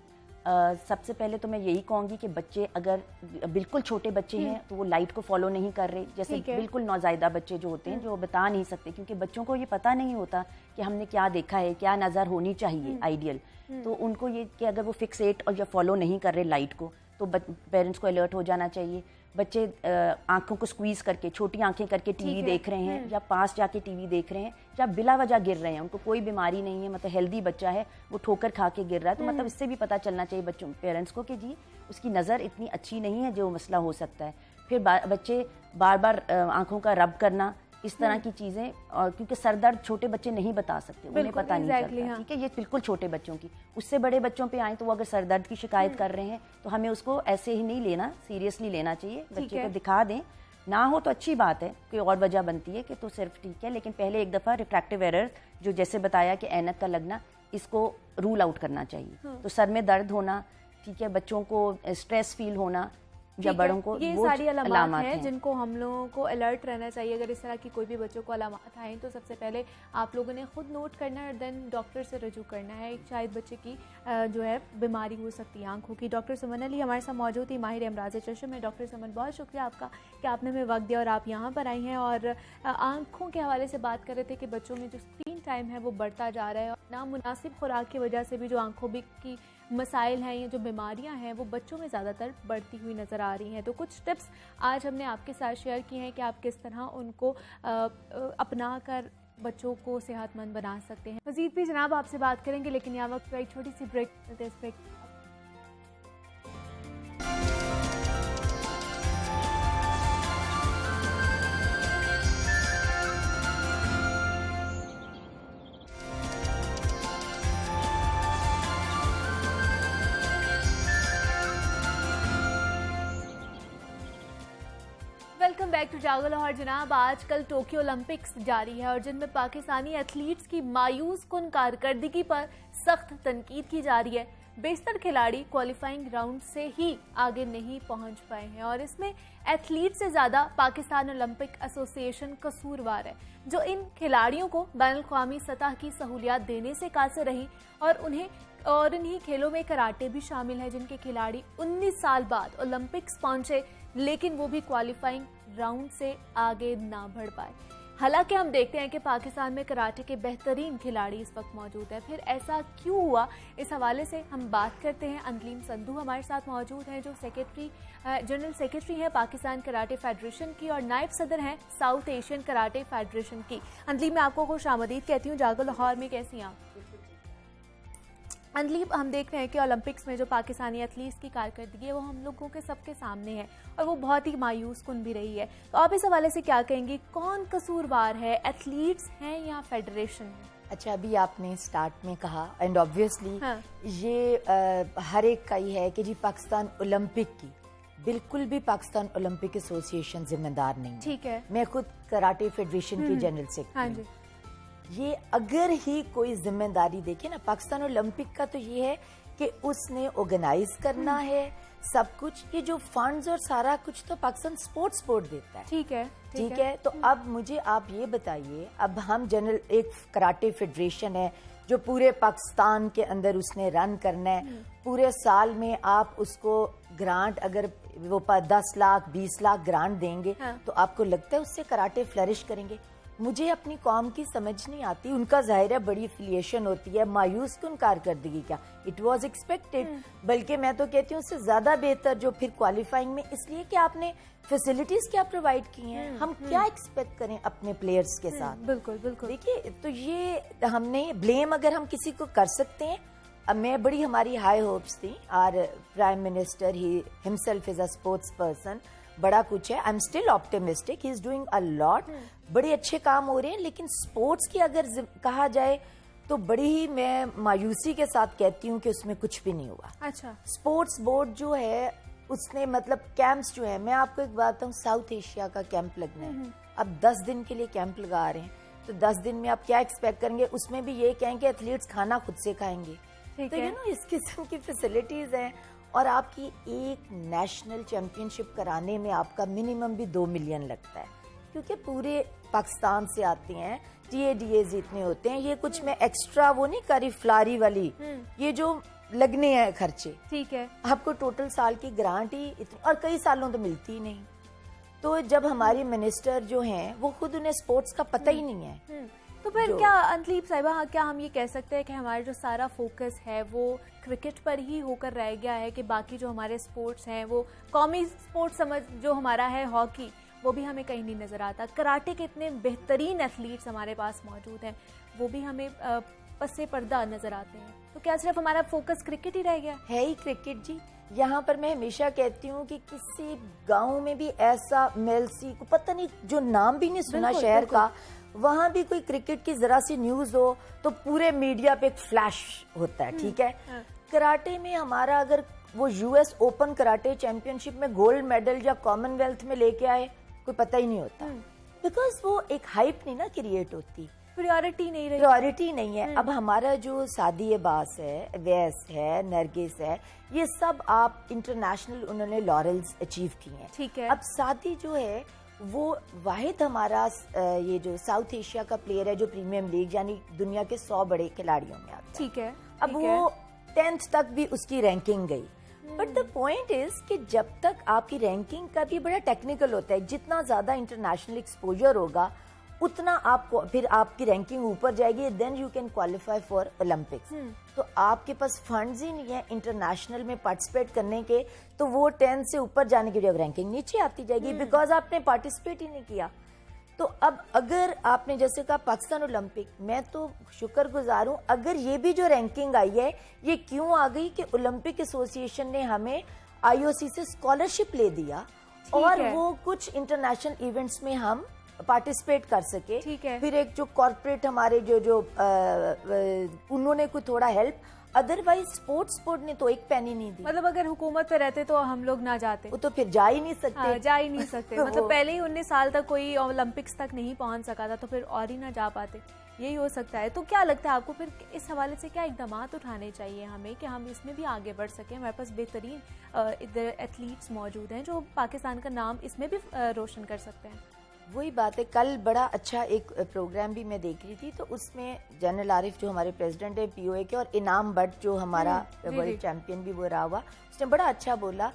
सबसे पहले तो मैं यही कहूँगी कि बच्चे अगर बिल्कुल छोटे बच्चे हैं तो वो लाइट को फॉलो नहीं कर रहे, जैसे बिल्कुल नौज़ायदा बच्चे जो होते हैं जो बता नहीं सकते, क्योंकि बच्चों को ये पता नहीं होता कि हमने क्या देखा है, क्या नज़र होनी चाहिए आइडियल। तो उनको ये कि अगर वो फिक्सेट और या फॉलो नहीं कर रहे लाइट को तो पेरेंट्स को अलर्ट हो जाना चाहिए। बच्चे आंखों को स्क्वीज़ करके, छोटी आंखें करके टीवी देख रहे हैं या पास जाके टीवी देख रहे हैं या बिला वजह गिर रहे हैं, उनको कोई बीमारी नहीं है, मतलब हेल्दी बच्चा है, वो ठोकर खा के गिर रहा है, तो मतलब इससे भी पता चलना चाहिए बच्चों पेरेंट्स को कि जी उसकी नज़र इतनी अच्छी नहीं है जो मसला हो सकता है। फिर बच्चे बार बार आंखों का रब करना, इस तरह की चीज़ें, और क्योंकि सर दर्द छोटे बच्चे नहीं बता सकते, उन्हें पता नहीं चलता, ठीक है, ये बिल्कुल छोटे बच्चों की। उससे बड़े बच्चों पे आए तो वो अगर सर दर्द की शिकायत कर रहे हैं तो हमें उसको ऐसे ही नहीं लेना, सीरियसली लेना चाहिए, बच्चे को दिखा दें। ना हो तो अच्छी बात है, कोई और वजह बनती है कि तो सिर्फ ठीक है, लेकिन पहले एक दफ़ा रिफ्रैक्टिव एरर जो जैसे बताया कि ऐनक का लगना, इसको रूल आउट करना चाहिए। तो सर में दर्द होना, ठीक है, बच्चों को स्ट्रेस फील होना या बड़ों को, ये सारी अलामात हैं जिनको हम लोगों को अलर्ट रहना चाहिए। अगर इस तरह की कोई भी बच्चों को अलामात आए तो सबसे पहले आप लोगों ने खुद नोट करना है और देन डॉक्टर से रजू करना है। शायद बच्चे की जो है बीमारी हो सकती है आंखों की। डॉक्टर समन अली हमारे साथ मौजूद थी, माहिर अमराज चश्म में। डॉक्टर समन, बहुत शुक्रिया आपका कि आपने हमें वक्त दिया और आप यहाँ पर आई हैं और आँखों के हवाले से बात कर रहे थे कि बच्चों में जो स्क्रीन टाइम है वो बढ़ता जा रहा है और नामुनासिब खुराक की वजह से भी जो आँखों की मसाइल हैं, ये जो बीमारियां हैं वो बच्चों में ज़्यादातर बढ़ती हुई नज़र आ रही हैं। तो कुछ टिप्स आज हमने आपके साथ शेयर की हैं कि आप किस तरह उनको अपना कर बच्चों को सेहतमंद बना सकते हैं। मज़ीद भी जनाब आपसे बात करेंगे, लेकिन यहाँ वक्त पर एक छोटी सी ब्रेक लेते हैं। इस ब्रेक वेलकम बैक टू जागो लाहौर। जनाब, आजकल टोक्यो ओलंपिक्स जारी है और जिनमें पाकिस्तानी एथलीट्स की मायूस कुन कारकर्दगी पर सख्त तनकीद की जा रही है। बेशतर खिलाड़ी क्वालिफाइंग राउंड से ही आगे नहीं पहुंच पाए हैं और इसमें एथलीट से ज़्यादा पाकिस्तान ओलंपिक एसोसिएशन कसूरवार है, जो इन खिलाड़ियों को बैनुल-अक़वामी सतह की सहूलियात देने से कासिर रही। और इन्हीं खेलों में कराटे भी शामिल है, जिनके खिलाड़ी 19 साल बाद ओलंपिक्स पहुंचे लेकिन वो भी क्वालिफाइंग राउंड से आगे ना बढ़ पाए। हालांकि हम देखते हैं कि पाकिस्तान में कराटे के बेहतरीन खिलाड़ी इस वक्त मौजूद हैं। फिर ऐसा क्यों हुआ, इस हवाले से हम बात करते हैं। अंतलीम संधू हमारे साथ मौजूद हैं, जो जनरल सेक्रेटरी हैं पाकिस्तान कराटे फेडरेशन की और नायब सदर हैं साउथ एशियन कराटे फेडरेशन की। अंतलीम, मैं आपको खुशामदीद कहती हूँ जागो लाहौर में। कैसी हैं आप? अंतलीम, हम देख रहे हैं कि ओलंपिक्स में जो पाकिस्तानी एथलीट्स की कारकर्दगी है वो हम लोगों के सबके सामने है और वो बहुत ही मायूस कुन भी रही है। तो आप इस हवाले से क्या कहेंगी, कौन कसूरवार है, एथलीट्स हैं या फेडरेशन? अच्छा, अभी आपने स्टार्ट में कहा एंड ऑब्वियसली ये हर एक का ही है कि जी पाकिस्तान ओलंपिक की बिल्कुल भी पाकिस्तान ओलंपिक एसोसिएशन जिम्मेदार नहीं है। ठीक है, मैं खुद कराटे फेडरेशन की जनरल सेक्रेटरी हूँ। ये अगर ही कोई जिम्मेदारी देखे ना पाकिस्तान ओलंपिक का, तो ये है कि उसने ऑर्गेनाइज करना है सब कुछ। ये जो फंड्स और सारा कुछ तो पाकिस्तान स्पोर्ट्स बोर्ड देता है। ठीक है। तो अब मुझे आप ये बताइए, अब हम जनरल एक कराटे फेडरेशन है जो पूरे पाकिस्तान के अंदर उसने रन करना है। पूरे साल में आप उसको ग्रांट, अगर वो 10 लाख 20 लाख ग्रांट देंगे तो आपको लगता है उससे कराटे फ्लरिश करेंगे? मुझे अपनी कौम की समझ नहीं आती। उनका जाहिर है बड़ी एफिलिएशन होती है, मायूस क्यों कारकर्दगी क्या, इट वाज एक्सपेक्टेड। बल्कि मैं तो कहती हूँ उससे ज्यादा बेहतर जो फिर क्वालिफाइंग में, इसलिए कि आपने फैसिलिटीज क्या प्रोवाइड की हैं, हम क्या एक्सपेक्ट करें अपने प्लेयर्स के साथ। बिल्कुल। देखिए, तो ये हमने ब्लेम अगर हम किसी को कर सकते हैं अब मैं बड़ी हमारी हाई होप्स थी। Our prime minister he himself is a sports person, बड़ा कुछ है। I am still optimistic, he is doing a lot, बड़े अच्छे काम हो रहे हैं। लेकिन स्पोर्ट्स की अगर कहा जाए तो बड़ी ही मैं मायूसी के साथ कहती हूँ कि उसमें कुछ भी नहीं हुआ। अच्छा, स्पोर्ट्स बोर्ड जो है उसने मतलब कैंप्स जो है, मैं आपको एक बात बताऊं, साउथ एशिया का कैंप लगना है, अब 10 दिन के लिए कैंप लगा रहे हैं, तो 10 दिन में आप क्या एक्सपेक्ट करेंगे? उसमें भी ये कहेंगे एथलीट्स खाना खुद से खाएंगे, तो यू नो इस किस्म की फैसिलिटीज हैं। और आपकी एक नेशनल चैंपियनशिप कराने में आपका मिनिमम भी 2 मिलियन लगता है, क्योंकि पूरे पाकिस्तान से आते हैं, TADAs इतने होते हैं। ये कुछ मैं एक्स्ट्रा वो नहीं करी फ्लारी वाली, ये जो लगने हैं खर्चे, ठीक है, आपको टोटल साल की ग्रांट ही इतनी, और कई सालों तो मिलती ही नहीं। तो जब हमारी मिनिस्टर जो हैं वो खुद उन्हें स्पोर्ट्स का पता ही नहीं है, तो फिर क्या अंतलीप साहिबा, क्या हम ये कह सकते हैं कि हमारा जो सारा फोकस है वो क्रिकेट पर ही होकर रह गया है कि बाकी जो हमारे स्पोर्ट्स हैं वो कौमी स्पोर्ट्स समझ जो हमारा है हॉकी, वो भी हमें कहीं नहीं नजर आता। कराटे के इतने बेहतरीन एथलीट्स हमारे पास मौजूद हैं, वो भी हमें पस्से पर्दा नजर आते हैं। तो क्या सिर्फ हमारा फोकस क्रिकेट ही रह गया है? ही क्रिकेट जी। यहाँ पर मैं हमेशा कहती हूँ कि किसी गांव में भी ऐसा मेलसी को पता नहीं, जो नाम भी नहीं सुना शहर का, वहां भी कोई क्रिकेट की जरा सी न्यूज हो तो पूरे मीडिया पे एक फ्लैश होता है, ठीक है। कराटे में हमारा अगर वो US ओपन कराटे चैंपियनशिप में गोल्ड मेडल या कॉमनवेल्थ में लेके आए, कोई पता ही नहीं होता, बिकॉज वो एक हाइप नहीं ना क्रिएट होती, प्रायोरिटी नहीं रही, प्रायोरिटी नहीं है। अब हमारा जो सादी अब्बास है, वैस है, नरगिस है, ये सब आप इंटरनेशनल उन्होंने लॉरेल्स अचीव किए हैं, ठीक है। अब सादी जो है वो वाहिद हमारा ये जो साउथ एशिया का प्लेयर है जो प्रीमियम लीग यानी दुनिया के 100 बड़े खिलाड़ियों में आता है, ठीक है। अब वो 10th तक भी उसकी रैंकिंग गई, बट द पॉइंट इज कि जब तक आपकी रैंकिंग का भी बड़ा टेक्निकल होता है, जितना ज्यादा इंटरनेशनल एक्सपोजर होगा उतना आपको फिर आपकी रैंकिंग ऊपर जाएगी, then you can qualify for Olympics. तो आपके पास फंड्स ही नहीं है इंटरनेशनल में पार्टिसिपेट करने के, तो वो 10 से ऊपर जाने की जब रैंकिंग नीचे आती जाएगी, बिकॉज आपने पार्टिसिपेट ही नहीं किया। तो अब अगर आपने जैसे कहा पाकिस्तान ओलंपिक, मैं तो शुक्रगुजार हूँ, अगर ये भी जो रैंकिंग आई है ये क्यों आ गई कि ओलंपिक एसोसिएशन ने हमें IOC से स्कॉलरशिप ले दिया और वो कुछ इंटरनेशनल इवेंट्स में हम पार्टिसिपेट कर सके, ठीक है। फिर एक जो कॉर्पोरेट हमारे जो उन्होंने कोई थोड़ा हेल्प, अदरवाइज स्पोर्ट्स बोर्ड ने तो एक पैनी नहीं दी। मतलब अगर हुकूमत पे रहते तो हम लोग ना जाते, वो तो फिर जा ही नहीं सकते, जा ही नहीं सकते। मतलब पहले ही 19 साल तक कोई ओलंपिक्स तक नहीं पहुंच सका था, तो फिर और ही ना जा पाते, यही हो सकता है। तो क्या लगता है आपको फिर इस हवाले से क्या इकदाम उठाने चाहिए हमें कि हम इसमें भी आगे बढ़ सकें? हमारे पास बेहतरीन इधर एथलीट्स मौजूद हैं जो पाकिस्तान का नाम इसमें भी रोशन कर सकते हैं। वही बात है, कल बड़ा अच्छा एक प्रोग्राम भी मैं देख रही थी, तो उसमें जनरल आरिफ जो हमारे प्रेसिडेंट है POA के, और इनाम भट्ट जो हमारा वर्ल्ड चैंपियन भी वो रहा हुआ, उसने बड़ा अच्छा बोला।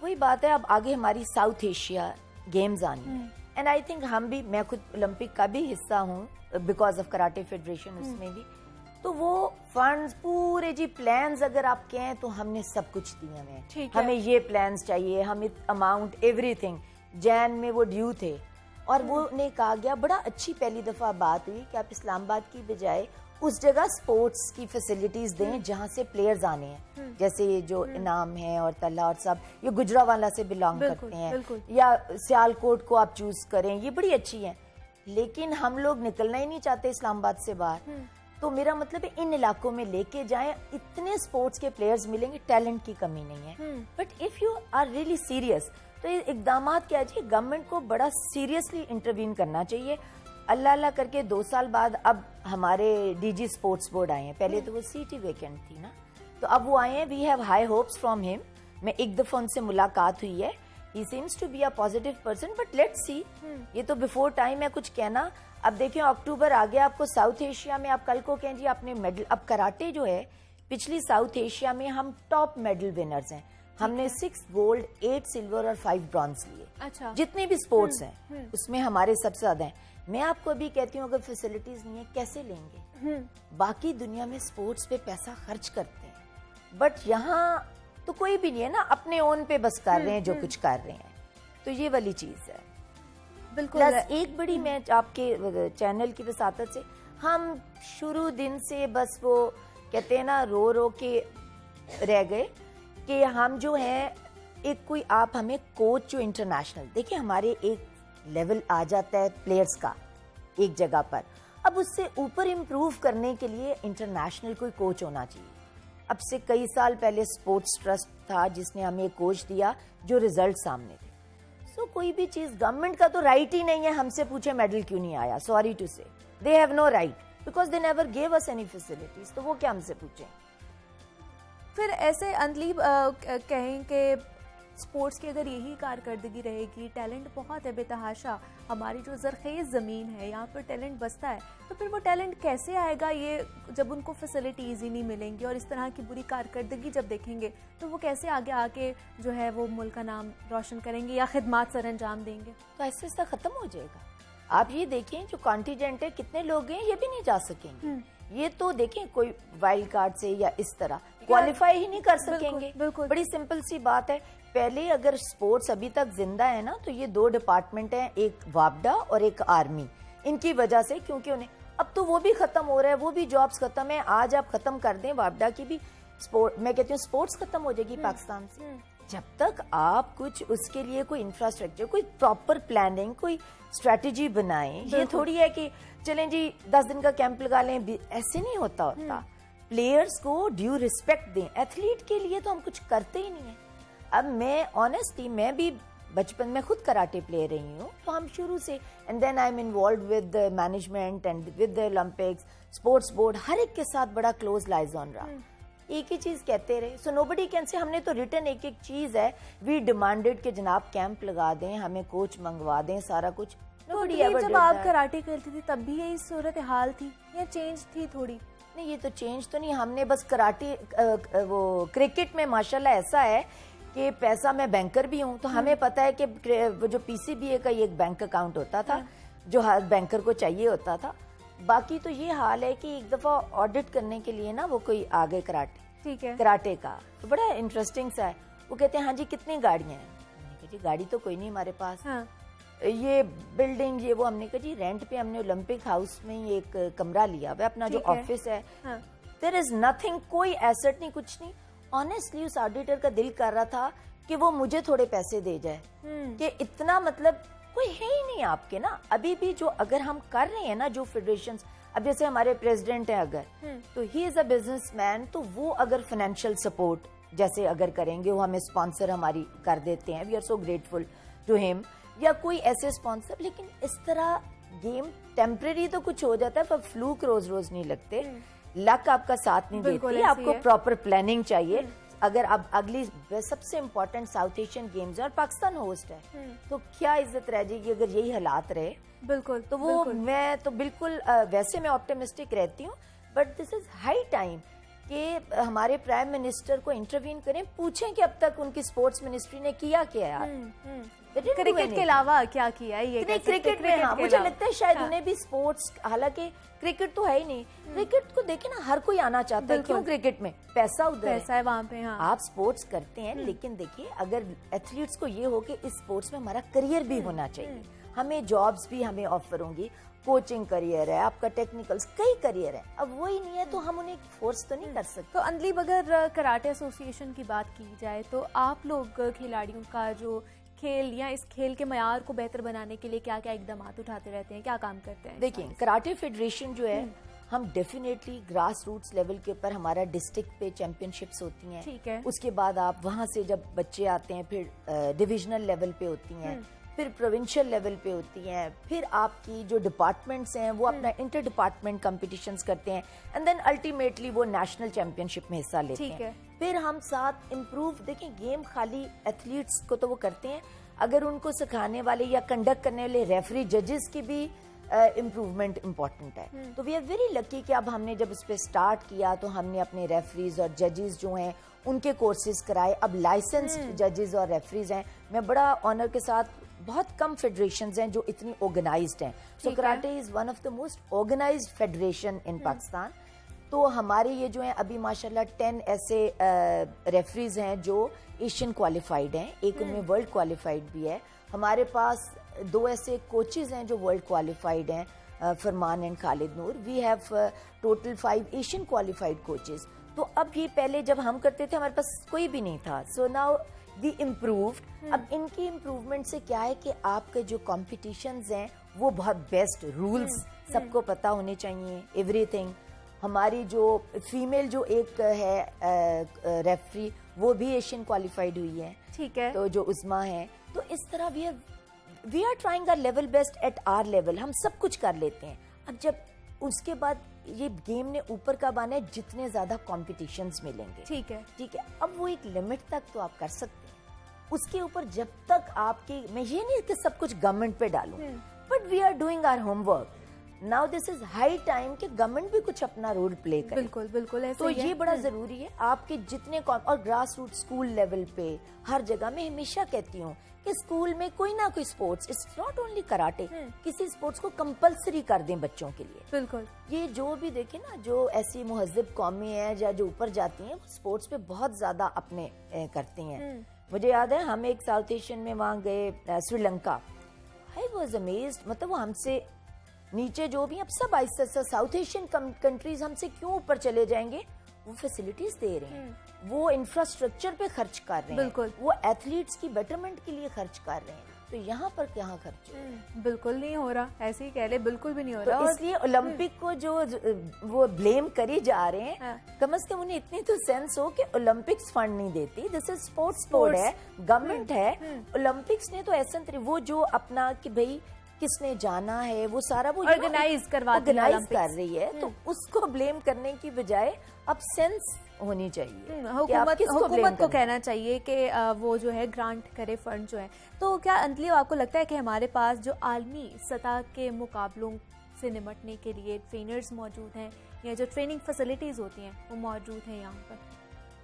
वही बात है, अब आगे हमारी साउथ एशिया गेम्स आनी है, एंड आई थिंक हम भी, मैं खुद ओलंपिक का भी हिस्सा हूँ बिकॉज ऑफ कराटे फेडरेशन, उसमें भी तो वो फंड्स पूरे जी प्लान्स अगर आप कहें तो हमने सब कुछ दिए हैं, हमें ये प्लान्स चाहिए, हम अमाउंट एवरीथिंग, जैन में वो ड्यू थे और वो ने कहा गया, बड़ा अच्छी पहली दफा बात हुई कि आप इस्लामाबाद की बजाय उस जगह स्पोर्ट्स की फैसिलिटीज दें जहां से प्लेयर्स आने हैं, जैसे ये जो इनाम है और तल्ला और सब ये गुजरावाला से बिलोंग करते हैं, या सियालकोट को आप चूज करें, ये बड़ी अच्छी है। लेकिन हम लोग निकलना ही नहीं चाहते इस्लामाबाद से बाहर, तो मेरा मतलब है इन इलाकों में लेके जाएं, इतने स्पोर्ट्स के प्लेयर्स मिलेंगे, टैलेंट की कमी नहीं है। But if you are really serious, तो ये इकदाम क्या चाहिए, गवर्नमेंट को बड़ा सीरियसली इंटरवीन करना चाहिए। अल्लाह अल्लाह करके 2 साल बाद अब हमारे DG स्पोर्ट्स बोर्ड आए हैं, पहले तो वो सीट ही वेकेंट थी ना, तो अब वो आए हैं, we have high hopes from him. मैं एक दफा उनसे मुलाकात हुई है, he seems to be a positive person, but let's see, ये तो बिफोर टाइम है कुछ कहना। अब देखिए अक्टूबर आ गया, आपको साउथ एशिया में आप कल को कहें जी आपने मेडल, अब कराटे जो है पिछली साउथ एशिया में हम टॉप मेडल विनर्स हैं, हमने 6 गोल्ड 8 सिल्वर और 5 ब्रॉन्ज लिए। अच्छा। जितने भी स्पोर्ट्स हैं उसमें हमारे सबसे ज्यादा हैं। मैं आपको अभी कहती हूँ अगर फैसिलिटीज नहीं है कैसे लेंगे? बाकी दुनिया में स्पोर्ट्स पे पैसा खर्च करते हैं, बट यहाँ तो कोई भी नहीं है ना, अपने ओन पे बस कर रहे हैं जो कुछ कर रहे हैं, तो ये वाली चीज है। बिल्कुल। एक बड़ी मैं आपके चैनल की वसातत से, हम शुरू दिन से बस वो कहते हैं ना, रो रो के रह गए कि हम जो है एक कोई आप हमें कोच जो इंटरनेशनल, देखिए हमारे एक लेवल आ जाता है प्लेयर्स का एक जगह पर, अब उससे ऊपर इम्प्रूव करने के लिए इंटरनेशनल कोई कोच होना चाहिए। अब से कई साल पहले स्पोर्ट्स ट्रस्ट था जिसने हमें एक कोच दिया जो रिजल्ट सामने थे। सो कोई भी चीज गवर्नमेंट का तो राइट ही नहीं है हमसे पूछे मेडल क्यों नहीं आया, sorry to say, they have no right because they never gave us any facilities, तो वो क्या हमसे पूछे। फिर ऐसे अंतली कहें कि स्पोर्ट्स की अगर यही कारकर्दगी रहेगी, टैलेंट बहुत है बेतहाशा, हमारी जो ज़रख़ेज़ ज़मीन है यहाँ पर टैलेंट बसता है, तो फिर वो टैलेंट कैसे आएगा ये जब उनको फैसिलिटीज़ ही नहीं मिलेंगी, और इस तरह की बुरी कारकर्दगी जब देखेंगे तो वो कैसे आगे आके जो है वो मुल्क का नाम रोशन करेंगे या खिदमात सर अंजाम देंगे। तो ऐसे ऐसा ख़त्म हो जाएगा। आप ये देखें जो कॉन्टिजेंट है कितने लोग हैं ये भी नहीं जा सकेंगे, ये तो देखें कोई वाइल्ड कार्ड से या इस तरह क्वालिफाई ही नहीं कर सकेंगे। बिल्कुल। बड़ी सिंपल सी बात है, पहले अगर स्पोर्ट्स अभी तक जिंदा है ना तो ये दो डिपार्टमेंट हैं, एक वापडा और एक आर्मी, इनकी वजह से, क्योंकि उन्हें अब तो वो भी खत्म हो रहा है, वो भी जॉब्स खत्म है। आज आप खत्म कर दें वापडा की भी स्पोर्ट, मैं कहती हूँ स्पोर्ट्स खत्म हो जाएगी पाकिस्तान से। जब तक आप कुछ उसके लिए कोई इंफ्रास्ट्रक्चर, कोई प्रॉपर प्लानिंग, कोई स्ट्रेटेजी बनाएं, ये थोड़ी है कि चलें जी 10 दिन का कैंप लगा लें, ऐसे नहीं होता। प्लेयर्स को ड्यू रिस्पेक्ट दें, एथलीट के लिए तो हम कुछ करते ही नहीं है। अब मैं ऑनेस्टली, मैं भी बचपन में खुद कराटे प्लेयर रही हूँ, तो हम शुरू से, and then I am involve with management and with the Olympics, sports board, हर एक के साथ बड़ा क्लोज लाइजॉन रहा। एक ही चीज कहते रहे, सो नोबडी कैन से, हमने तो रिटर्न एक एक चीज है, वी डिमांडेड कि जनाब कैंप लगा दें, हमें कोच मंगवा दें, सारा कुछ। जब आप कराटे करती थी तब भी यही सूरत हाल थी या चेंज थी थोड़ी? नहीं, ये तो चेंज तो नहीं, हमने बस कराटे, वो क्रिकेट में माशाल्लाह ऐसा है कि पैसा, मैं बैंकर भी हूँ, तो हमें पता है कि जो पीसीबीए का एक बैंक अकाउंट होता था जो हर बैंकर को चाहिए होता था। बाकी तो ये हाल है कि एक दफा ऑडिट करने के लिए ना वो कोई आ गए कराटे, ठीक है, कराटे का, तो बड़ा इंटरेस्टिंग सा है। वो कहते हैं हाँ जी कितनी गाड़ियां हैं? मैंने कहा जी गाड़ी तो कोई नहीं हमारे पास। हाँ। ये बिल्डिंग, ये वो, हमने कहा जी रेंट पे हमने ओलंपिक हाउस में ही एक कमरा लिया हुआ, अपना जो ऑफिस है, देयर इज नथिंग, कोई एसेट नहीं, कुछ नहीं। ऑनेस्टली उस ऑडिटर का दिल कर रहा था कि वो मुझे थोड़े पैसे दे जाए, कि इतना मतलब कोई है ही नहीं आपके ना अभी भी। जो अगर हम कर रहे हैं ना जो फेडरेशन, अब जैसे हमारे प्रेसिडेंट है अगर, तो ही इज अ बिजनेसमैन, तो वो अगर फाइनेंशियल सपोर्ट जैसे अगर करेंगे, वो हमें स्पॉन्सर हमारी कर देते हैं, we are so grateful to him, या कोई ऐसे स्पॉन्सर। लेकिन इस तरह गेम टेम्परेरी तो कुछ हो जाता है, पर फ्लूक रोज रोज नहीं लगते, लक आपका साथ नहीं देती, आपको प्रॉपर प्लानिंग चाहिए। अगर अब अगली सबसे इम्पोर्टेंट साउथ एशियन गेम्स और पाकिस्तान होस्ट है, तो क्या इज्जत रह जाएगी अगर यही हालात रहे। बिल्कुल, तो वो मैं तो बिल्कुल वैसे मैं ऑप्टिमिस्टिक रहती हूँ, but this is high time कि हमारे प्राइम मिनिस्टर को इंटरवीन करें, पूछें कि अब तक उनकी स्पोर्ट्स मिनिस्ट्री ने किया क्या यार, क्रिकेट के अलावा क्या किया है ये? क्रिकेट में हाँ, मुझे लगता है शायद उन्हें भी स्पोर्ट्स, हालांकि क्रिकेट तो है ही नहीं, क्रिकेट को देखे ना हर कोई आना चाहता है, क्यों? क्रिकेट में पैसा उधर पैसा है वहाँ पे। हाँ। आप स्पोर्ट्स करते हैं, लेकिन देखिए अगर एथलीट्स को ये हो कि इस स्पोर्ट्स में हमारा करियर भी होना चाहिए, हमें जॉब्स भी हमें ऑफर होंगी, कोचिंग करियर है, आपका टेक्निकल्स, कई करियर है। अब वही नहीं है तो हम उन्हें फोर्स तो नहीं कर सकते। तो अंजलि, अगर कराटे एसोसिएशन की बात की जाए तो आप लोग खिलाड़ियों का जो खेल या इस खेल के मयार को बेहतर बनाने के लिए क्या क्या इकदाम उठाते रहते हैं, क्या काम करते हैं? देखिए कराटे फेडरेशन जो है, हम डेफिनेटली ग्रास रूट्स लेवल के ऊपर हमारा डिस्ट्रिक्ट पे चैंपियनशिप्स होती हैं, ठीक है। उसके बाद आप वहां से जब बच्चे आते हैं फिर डिविजनल लेवल पे होती हैं, फिर प्रोविंशियल लेवल पे होती हैं, फिर आपकी जो डिपार्टमेंट्स हैं वो अपना इंटर डिपार्टमेंट कॉम्पिटिशंस करते हैं, एंड देन अल्टीमेटली वो नेशनल चैंपियनशिप में हिस्सा लेते हैं। फिर हम साथ इम्प्रूव, देखें गेम खाली एथलीट्स को तो वो करते हैं, अगर उनको सिखाने वाले या कंडक्ट करने वाले रेफरी, जजेस की भी इम्प्रूवमेंट इम्पॉर्टेंट है। तो वी आर वेरी लकी कि अब हमने जब उस पर स्टार्ट किया तो हमने अपने रेफरीज और जजेस जो हैं उनके कोर्सेज कराए, अब लाइसेंस्ड जजेस और रेफरीज हैं। मैं बड़ा ऑनर के साथ, बहुत कम फेडरेशंस हैं जो इतनी ऑर्गेनाइज्ड हैं, so karate is one of the most organized federation in Pakistan. तो हमारे ये जो है अभी माशाल्लाह 10 ऐसे रेफरीज हैं जो एशियन क्वालिफाइड हैं, एक उनमें वर्ल्ड क्वालिफाइड भी है। हमारे पास 2 ऐसे कोचेज हैं जो वर्ल्ड क्वालिफाइड हैं। Farman and Khalid Noor, we have total 5 Asian qualified coaches. तो अब ये पहले जब हम करते थे हमारे पास कोई भी नहीं था, सो नाउ वी इम्प्रूव्ड। अब इनकी इम्प्रूवमेंट से क्या है कि आपके जो कॉम्पिटिशन्स हैं वो बहुत बेस्ट, रूल्स सबको पता होने चाहिए, एवरीथिंग। हमारी जो फीमेल जो एक है रेफरी वो भी एशियन क्वालिफाइड हुई है, ठीक है, तो जो उस्मा है। तो इस तरह we are trying our level best at our level, हम सब कुछ कर लेते हैं। अब जब उसके बाद ये गेम ने ऊपर का बाना है, जितने ज्यादा कॉम्पिटिशन्स मिलेंगे, ठीक है, ठीक है, अब वो एक लिमिट तक तो आप कर सकते हैं, उसके ऊपर जब तक आपकी, मैं ये नहीं कि सब कुछ गवर्नमेंट पे डालूं, but we are doing our homework now. This is high time कि गवर्नमेंट भी कुछ अपना रोल प्ले करे। बिल्कुल बिल्कुल ऐसे तो ही है। ये बड़ा जरूरी है आपके जितने और ग्रास रूट स्कूल लेवल पे हर जगह। मैं हमेशा कहती हूँ कि स्कूल में कोई ना कोई sports, it's not only karate, किसी स्पोर्ट्स को कंपलसरी कर दें बच्चों के लिए। बिल्कुल, ये जो भी देखे ना, जो ऐसी मुहज्जब कौमें हैं या जो ऊपर जाती हैं, स्पोर्ट्स पे बहुत ज्यादा अपने करती हैं। मुझे याद है हम एक साउथ एशियन में वहाँ गए, श्रीलंका। आई वॉज अमेज्ड, मतलब वो हमसे नीचे जो भी, अब सब आहिस्ता साउथ एशियन कंट्रीज हमसे क्यों ऊपर चले जाएंगे, वो फैसिलिटीज दे रहे हैं, वो इंफ्रास्ट्रक्चर पे खर्च कर रहे हैं, बिल्कुल, वो एथलीट्स की बेटरमेंट के लिए खर्च कर रहे हैं। तो यहाँ पर कहाँ खर्च हो रहा है? बिल्कुल नहीं हो रहा, ऐसे ही कह ले, बिल्कुल भी नहीं हो तो रहा। इसलिए ओलंपिक को जो वो ब्लेम करी जा रहे हैं, कम से कम उन्हें इतनी तो सेंस हो कि ओलंपिक्स फंड नहीं देती, दिस इज स्पोर्ट्स बोर्ड है, गवर्नमेंट है। ओलंपिक्स ने तो ऐसा वो जो अपना कि भाई किसने जाना है वो सारा वो ऑर्गेनाइज कर रही है, तो उसको ब्लेम करने की बजाय अब सेंस होनी चाहिए। हुकूमत को कहना चाहिए कि वो जो है ग्रांट करे फंड जो है। तो क्या अंतली आपको लगता है कि हमारे पास जो आलमी सतह के मुकाबलों से निपटने के लिए ट्रेनर्स मौजूद हैं, या जो ट्रेनिंग फैसिलिटीज होती हैं वो मौजूद हैं यहाँ पर?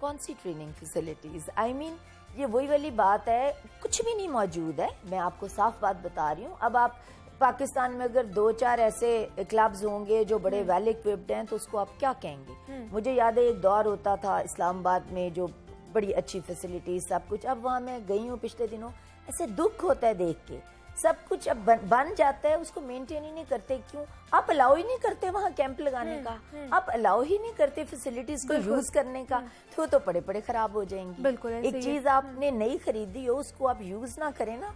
कौन सी ट्रेनिंग फैसिलिटीज? आई मीन ये वही वाली बात है, कुछ भी नहीं मौजूद है। मैं आपको साफ बात बता रही हूँ। अब आप पाकिस्तान में अगर 2-4 ऐसे क्लब्स होंगे जो बड़े वेल इक्विप्ड हैं, तो उसको आप क्या कहेंगे? मुझे याद है एक दौर होता था इस्लामाबाद में जो बड़ी अच्छी फैसिलिटीज सब कुछ। अब वहाँ मैं गई हूँ पिछले दिनों, ऐसे दुख होता है देख के, सब कुछ अब बन जाता है, उसको मेंटेन ही नहीं करते। क्यों? आप अलाउ ही नहीं करते वहाँ कैंप लगाने का, आप अलाउ ही नहीं करते फैसिलिटीज को यूज करने का, तो पड़े खराब हो जाएंगी। बिल्कुल, एक चीज आपने नई खरीदी हो, उसको आप यूज ना करें ना,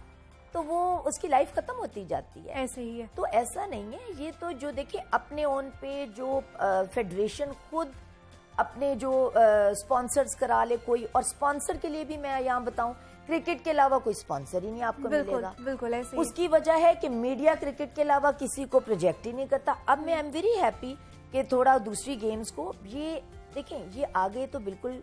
तो वो उसकी लाइफ खत्म होती जाती है। ऐसे ही है। तो ऐसा नहीं है, ये तो जो देखिए अपने ओन पे जो फेडरेशन खुद अपने जो स्पॉन्सर्स करा ले कोई, और स्पॉन्सर के लिए भी मैं यहाँ बताऊं, क्रिकेट के अलावा कोई स्पॉन्सर ही नहीं आपको मिलेगा। बिल्कुल ऐसे ही। उसकी वजह है कि मीडिया क्रिकेट के अलावा किसी को प्रोजेक्ट ही नहीं करता। अब मैं आई एम वेरी हैप्पी कि थोड़ा दूसरी गेम्स को ये देखें, ये आगे तो बिल्कुल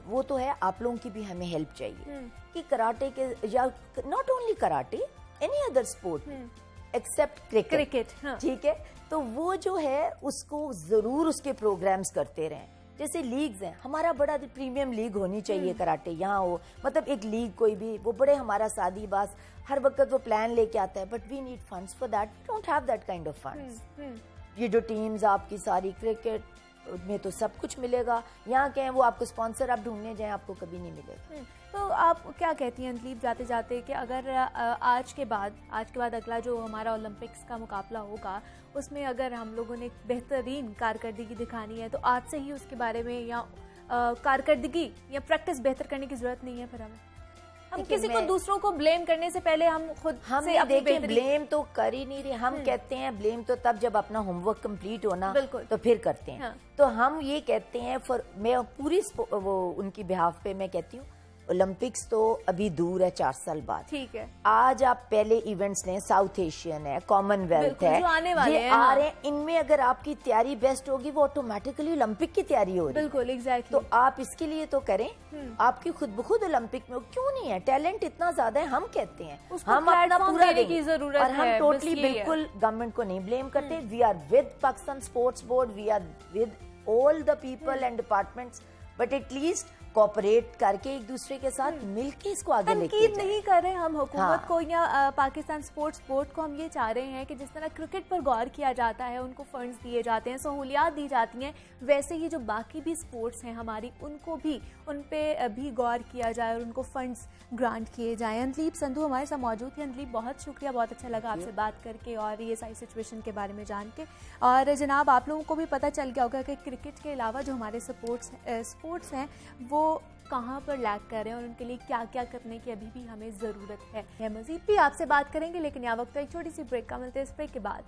वो तो है, आप लोगों की भी हमें हेल्प चाहिए कि कराटे के, या not only karate, any other sport except cricket, ठीक है, तो वो जो है उसको जरूर उसके प्रोग्राम्स करते रहें। जैसे लीग्स हैं, हमारा बड़ा प्रीमियम लीग होनी चाहिए कराटे, यहाँ हो, मतलब एक लीग कोई भी, वो बड़े हमारा सादी बास हर वक्त वो प्लान लेके आता है, but we need funds for that, we don't have that kind of funds. ये जो टीम्स आपकी सारी क्रिकेट में तो सब कुछ मिलेगा, यहाँ क्या है वो आपको स्पॉन्सर आप ढूंढने जाएं, आपको कभी नहीं मिलेगा। तो आप क्या कहती हैं अंतलीब जाते जाते कि अगर आज के बाद अगला जो हमारा ओलंपिक्स का मुकाबला होगा, उसमें अगर हम लोगों ने बेहतरीन कारकर्दगी दिखानी है, तो आज से ही उसके बारे में या कारकर्दगी या प्रैक्टिस बेहतर करने की जरूरत नहीं है? फिर हम किसी को दूसरों को ब्लेम करने से पहले हम खुद से अपनी देखें, ब्लेम तो कर ही नहीं रहे। हम कहते हैं ब्लेम तो तब जब अपना होमवर्क कंप्लीट होना तो फिर करते हैं। तो हम ये कहते हैं, मैं पूरी वो उनकी बिहाफ पे मैं कहती हूँ, ओलंपिक्स तो अभी दूर है, 4 साल बाद। ठीक है, आज आप पहले इवेंट्स लें, साउथ एशियन है, कॉमनवेल्थ है, जो आने वाले ये आ रहे हैं, इनमें अगर आपकी तैयारी बेस्ट होगी, वो ऑटोमेटिकली ओलंपिक की तैयारी हो रही है। बिल्कुल, एग्जैक्टली। तो आप इसके लिए तो करें, आपकी खुद ब खुद ओलंपिक में क्यों नहीं है? टैलेंट इतना ज्यादा है, हम कहते हैं हम अपना पूरा की जरूरत और हम टोटली बिल्कुल गवर्नमेंट को नहीं ब्लेम करते। We are with Pakistan sports board, we are with all the people and departments, but at least cooperate करके एक दूसरे के साथ मिलके इसको आगे लेके तनकीद जाएं। नहीं कर रहे हम हुकूमत हाँ। को या पाकिस्तान स्पोर्ट्स बोर्ड को। हम ये चाह रहे हैं कि जिस तरह क्रिकेट पर गौर किया जाता है, उनको फंड्स दिए जाते हैं, सहूलियात दी जाती हैं, वैसे ही जो बाकी भी स्पोर्ट्स हैं हमारी, उनको भी उन पे भी गौर किया जाए और उनको फंड्स ग्रांट किए जाएं। अंतलीप संधू हमारे साथ मौजूद थी। अंतलीप, बहुत शुक्रिया, बहुत अच्छा लगा आपसे बात करके और ये सारी सिचुएशन के बारे में जान के। और जनाब, आप लोगों को भी पता चल गया होगा कि क्रिकेट के अलावा जो हमारे स्पोर्ट्स हैं वो कहाँ पर लैग कर रहे हैं और उनके लिए क्या क्या करने की अभी भी हमें ज़रूरत है। मज़ीद भी आपसे बात करेंगे, लेकिन यहाँ वक्त एक छोटी सी ब्रेक का मिलते हैं। इस ब्रेक के बाद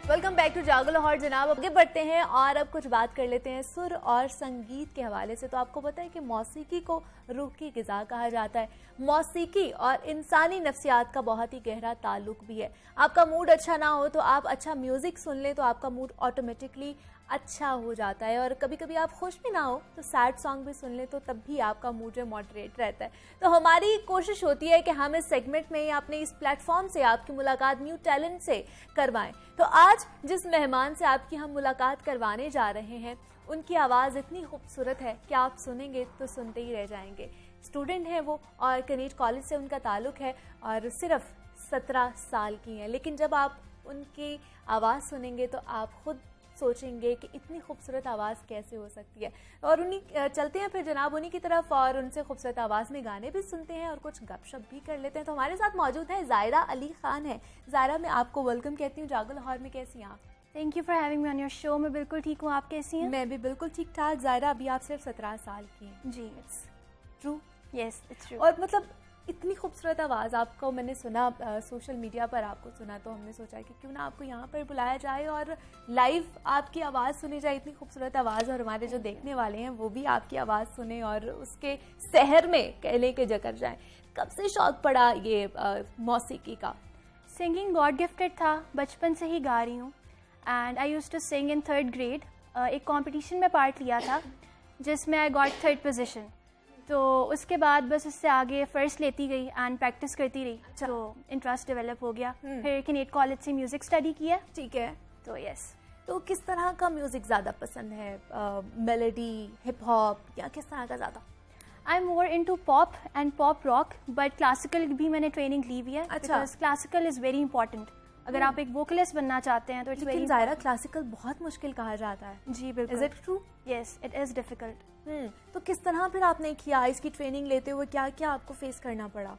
वेलकम बैक टू जागो लाहौर। जनाब, आगे बढ़ते हैं और अब कुछ बात कर लेते हैं सुर और संगीत के हवाले से। तो आपको पता है कि मौसीकी को रूह की ग़िज़ा कहा जाता है। मौसीकी और इंसानी नफ्सियात का बहुत ही गहरा ताल्लुक भी है। आपका मूड अच्छा ना हो तो आप अच्छा म्यूज़िक सुन लें तो आपका मूड ऑटोमेटिकली अच्छा हो जाता है, और कभी कभी आप खुश भी ना हो तो सैड सॉन्ग भी सुन लें तो तब भी आपका मूड जो मॉडरेट रहता है। तो हमारी कोशिश होती है कि हम इस सेगमेंट में या अपने इस प्लेटफॉर्म से आपकी मुलाकात न्यू टैलेंट से करवाएं। तो आज जिस मेहमान से आपकी हम मुलाकात करवाने जा रहे हैं, उनकी आवाज़ इतनी खूबसूरत है कि आप सुनेंगे तो सुनते ही रह जाएंगे। स्टूडेंट हैं वो और कनीज कॉलेज से उनका ताल्लुक़ है और सिर्फ 17 साल की हैं, लेकिन जब आप उनकी आवाज़ सुनेंगे तो आप खुद सोचेंगे कि इतनी खूबसूरत आवाज़ कैसे हो सकती है। और उन्हीं चलते हैं फिर जनाब उन्हीं की तरफ और उनसे खूबसूरत आवाज़ में गाने भी सुनते हैं और कुछ गपशप भी कर लेते हैं। तो हमारे साथ मौजूद है ज़ायरा अली खान है। ज़ायरा, मैं आपको वेलकम कहती हूँ जागो लाहौर में। कैसी हैं आप? Thank you for having me on your show. मैं बिल्कुल ठीक हूँ, आप कैसी हैं? मैं भी बिल्कुल ठीक ठाक। ज़ायरा, अभी आप सिर्फ 17 साल की हैं। जी, it's true. Yes, it's true. और मतलब इतनी खूबसूरत आवाज़ आपको मैंने सुना, सोशल मीडिया पर आपको सुना, तो हमने सोचा कि क्यों ना आपको यहाँ पर बुलाया जाए और लाइव आपकी आवाज़ सुनी जाए। इतनी खूबसूरत आवाज़, और हमारे जो देखने वाले हैं वो भी आपकी आवाज़ सुने और उसके सहर में कहले के जकर जाएं। कब से शौक पड़ा ये मौसीकी का? सिंगिंग गॉड गिफ्टेड था, बचपन से ही गा रही हूँ। And I used to sing in 3rd grade. एक कंपटीशन में पार्ट लिया था जिसमें आई गॉट 3rd पोजीशन। तो उसके बाद बस उससे आगे फर्स्ट लेती गई एंड प्रैक्टिस करती रही। तो इंटरेस्ट डेवलप हो गया। फिर कनेट कॉलेज से म्यूज़िक स्टडी किया। ठीक है। तो यस। तो किस तरह का म्यूज़िक ज़्यादा पसंद है? मेलोडी, हिप हॉप, या किस तरह का ज़्यादा? I am more into pop and pop rock, but classical भी मैंने ट्रेनिंग ली हुई है। अच्छा। Classical is very important. अगर आप एक वोकलिस्ट बनना चाहते हैं तो इट्स वेरी। लेकिन ज़ायरा, क्लासिकल बहुत मुश्किल कहा जाता है। जी बिल्कुल। Is it true? Yes, it is difficult. तो किस तरह फिर आपने किया इसकी ट्रेनिंग लेते हुए? क्या क्या आपको फेस करना पड़ा?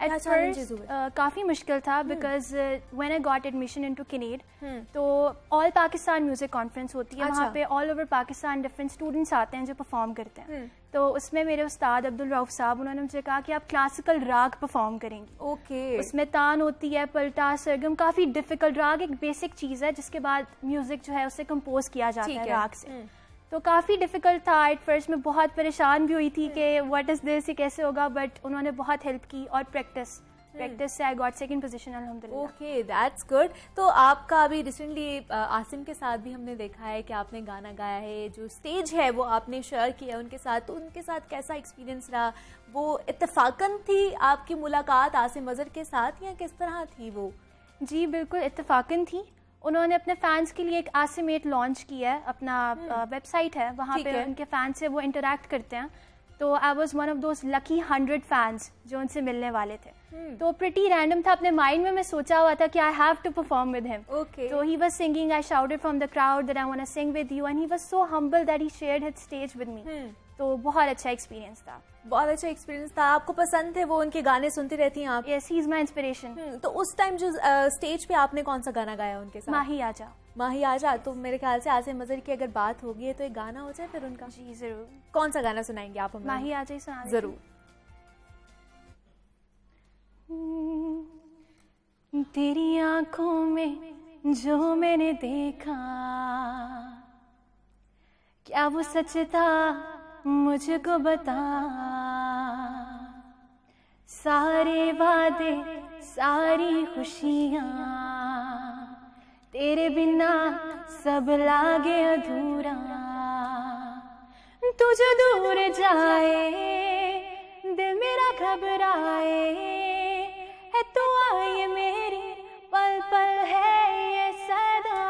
एट फर्स्ट काफ़ी मुश्किल था because when I got admission into किनेड, तो ऑल पाकिस्तान म्यूजिक कॉन्फ्रेंस होती है। वहाँ पे all over Pakistan different students आते हैं जो परफॉर्म करते हैं। तो उसमें मेरे उस्ताद अब्दुल रऊफ साहब, उन्होंने मुझे कहा कि आप क्लासिकल राग परफॉर्म करेंगी। ओके। उसमें तान होती है, पलटा, सरगम, काफ़ी डिफिकल्ट। राग एक बेसिक चीज़ है जिसके बाद म्यूजिक जो है उससे कंपोज किया जाता है राग से। तो काफ़ी डिफ़िकल्ट था। एट फर्स्ट में बहुत परेशान भी हुई थी कि व्हाट इज़ दिस, ये कैसे होगा, बट उन्होंने बहुत हेल्प की और प्रैक्टिस से आई गॉट 2nd पोजीशन अल्हम्दुलिल्लाह। Okay, that's good. तो आपका अभी रिसेंटली आसिम के साथ भी हमने देखा है कि आपने गाना गाया है, जो स्टेज है वो आपने शेयर किया उनके साथ। तो उनके साथ कैसा एक्सपीरियंस रहा? वो इत्तेफाकन थी आपकी मुलाकात आसिम अजहर के साथ या किस तरह थी वो? जी बिल्कुल इत्तेफाकन थी। उन्होंने अपने फैंस के लिए एक आसिमेट लॉन्च किया है, अपना वेबसाइट है, वहाँ पे उनके फैंस से वो इंटरेक्ट करते हैं। तो I was one of those lucky 100 fans जो उनसे मिलने वाले थे। तो प्रिटी रैंडम था, अपने माइंड में मैं सोचा हुआ था कि I have to perform with him. तो he was singing, I shouted from the crowd that I want to sing with you, and he was so humble that he shared his stage with me. तो बहुत अच्छा experience था। बहुत अच्छा experience था। आपको पसंद थे वो? उनके गाने सुनती रहती हैं आप? Yes, he is my inspiration. तो उस टाइम जो स्टेज पे आपने कौन सा गाना गाया उनके साथ? माही आजा। माही आजा। तो मेरे ख्याल से आसिम अजहर की अगर बात होगी तो एक गाना हो जाए फिर उनका। जी जरूर। कौन सा गाना सुनाएंगे आप हमें? माही आजा ही सुना जरूर। तेरी आंखों में जो मैंने देखा, क्या वो सच था मुझको बता। सारे वादे, सारी खुशियाँ तेरे बिना सब लागे अधूरा, तू जो दूर जाए दिल मेरा घबराए, है तू आई मेरी पल पल है ये सदा,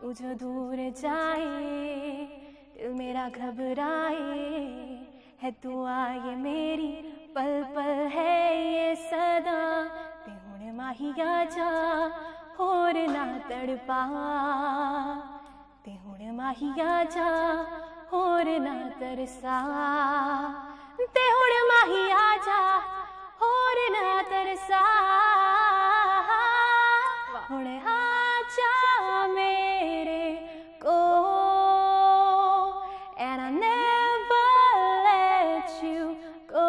तू जो दूर जाए दिल मेरा घबराए, है तू आए मेरी पल पल है ये सदा, ते हुण माहिया जा होर ना तड़पा, ते हुण माहिया जा होर ना तरसा, ते हुण माहिया जा होर ना तरसा, हुण आजा मेरे को, and I never let you go.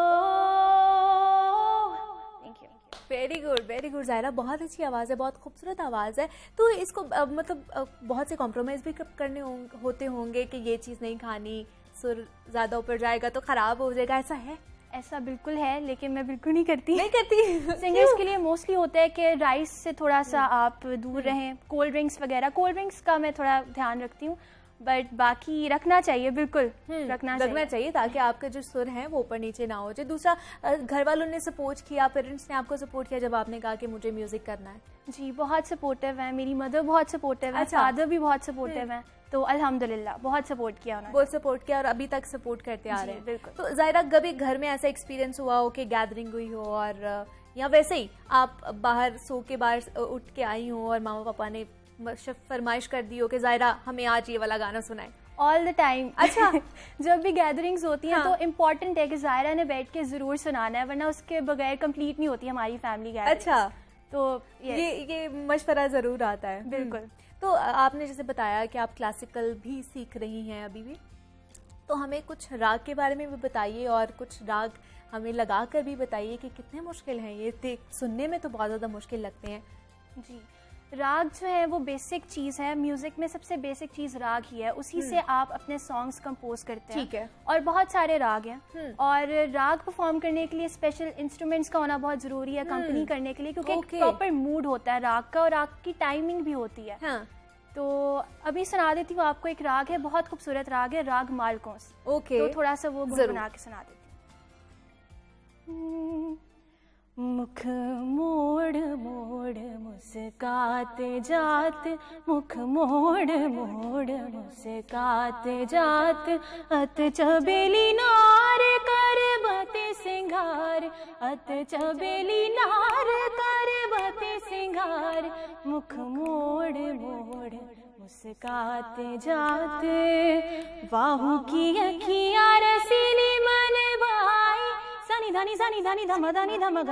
Thank you. Very good Zaira, बहुत अच्छी आवाज़ है, बहुत खूबसूरत आवाज़ है। तो इसको मतलब बहुत से कॉम्प्रोमाइज़ भी करने होते होंगे कि ये चीज़ नहीं खानी, सुर ज़्यादा ऊपर जाएगा तो ख़राब हो जाएगा, ऐसा है? ऐसा बिल्कुल है, लेकिन मैं बिल्कुल नहीं करती। सिंगर्स के लिए मोस्टली होता है कि राइस से थोड़ा सा आप दूर रहें, कोल्ड ड्रिंक्स वगैरह, कोल्ड ड्रिंक्स का मैं थोड़ा ध्यान रखती हूँ, बट बाकी रखना चाहिए, बिल्कुल रखना चाहिए ताकि आपके जो सुर हैं वो ऊपर नीचे ना हो जाए। दूसरा, घर वालों ने सपोर्ट किया, पेरेंट्स ने आपको सपोर्ट किया जब आपने कहा कि मुझे म्यूजिक करना है? जी, बहुत सपोर्टिव है, मेरी मदर बहुत सपोर्टिव है, फादर भी बहुत सपोर्टिव है, तो अल्हम्दुलिल्लाह बहुत सपोर्ट किया उन्होंने। बहुत सपोर्ट किया और अभी तक सपोर्ट करते आ रहे हैं। बिल्कुल। तो ज़ायरा, कभी घर में ऐसा एक्सपीरियंस हुआ हो कि गैदरिंग हुई हो और या वैसे ही आप बाहर सो के बाहर उठ के आई हो और मामा पापा ने फरमाइश कर दी हो कि ज़ायरा हमें आज ये वाला गाना सुनाए? All the time. अच्छा। जब भी गैदरिंग्स होती हैं हाँ। तो इम्पोर्टेंट है कि ज़ायरा ने बैठ के ज़रूर सुनाना है, वरना उसके बगैर कंप्लीट नहीं होती हमारी फैमिली गैदरिंग्स। अच्छा, तो ये मशवरा ज़रूर आता है। बिल्कुल। तो आपने जैसे बताया कि आप क्लासिकल भी सीख रही हैं अभी भी, तो हमें कुछ राग के बारे में भी बताइए और कुछ राग हमें लगा कर भी बताइए कि कितने मुश्किल हैं ये, सुनने में तो बहुत ज़्यादा मुश्किल लगते हैं। जी, राग जो है वो बेसिक चीज़ है, म्यूज़िक में सबसे बेसिक चीज़ राग ही है, उसी से आप अपने सॉन्ग्स कंपोज करते हैं। ठीक है। और बहुत सारे राग हैं, और राग परफॉर्म करने के लिए स्पेशल इंस्ट्रूमेंट्स का होना बहुत ज़रूरी है कंपनी करने के लिए, क्योंकि एक प्रॉपर मूड होता है राग का और राग की टाइमिंग भी होती है। हाँ। तो अभी सुना देती हूँ आपको, एक राग है, बहुत खूबसूरत राग है, राग मालकोस। ओके, तो थोड़ा सा वो गुनगुना के सुना देती हूँ। मुख मोड़ मोड़ मुस्काते जात, मुख मोड़ मोड़ मुस्काते जात, अत चबेली नार कर बते सिंगार, अत चबेली नार कर बते सिंगार, मुख मोड़ मोड़ मुस्काते जात, बाहु की अखियाँ रसीली मन भाई, सनी धनी धम धनी धम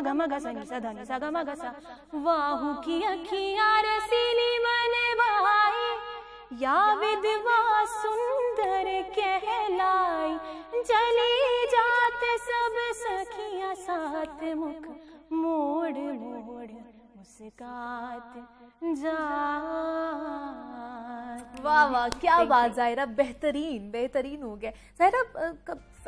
गम ग सनी सा धनी सा गम ग सा, वाहु की अखियाँ रसीली मन भाई, या विधवा सुंदर कहलाई, चली जात सब सखियाँ साथ, मुख मोड़ मोड़ मुस्कात जात। वाह वाह, क्या बात ज़ायरा, बेहतरीन हो गया। ज़ायरा,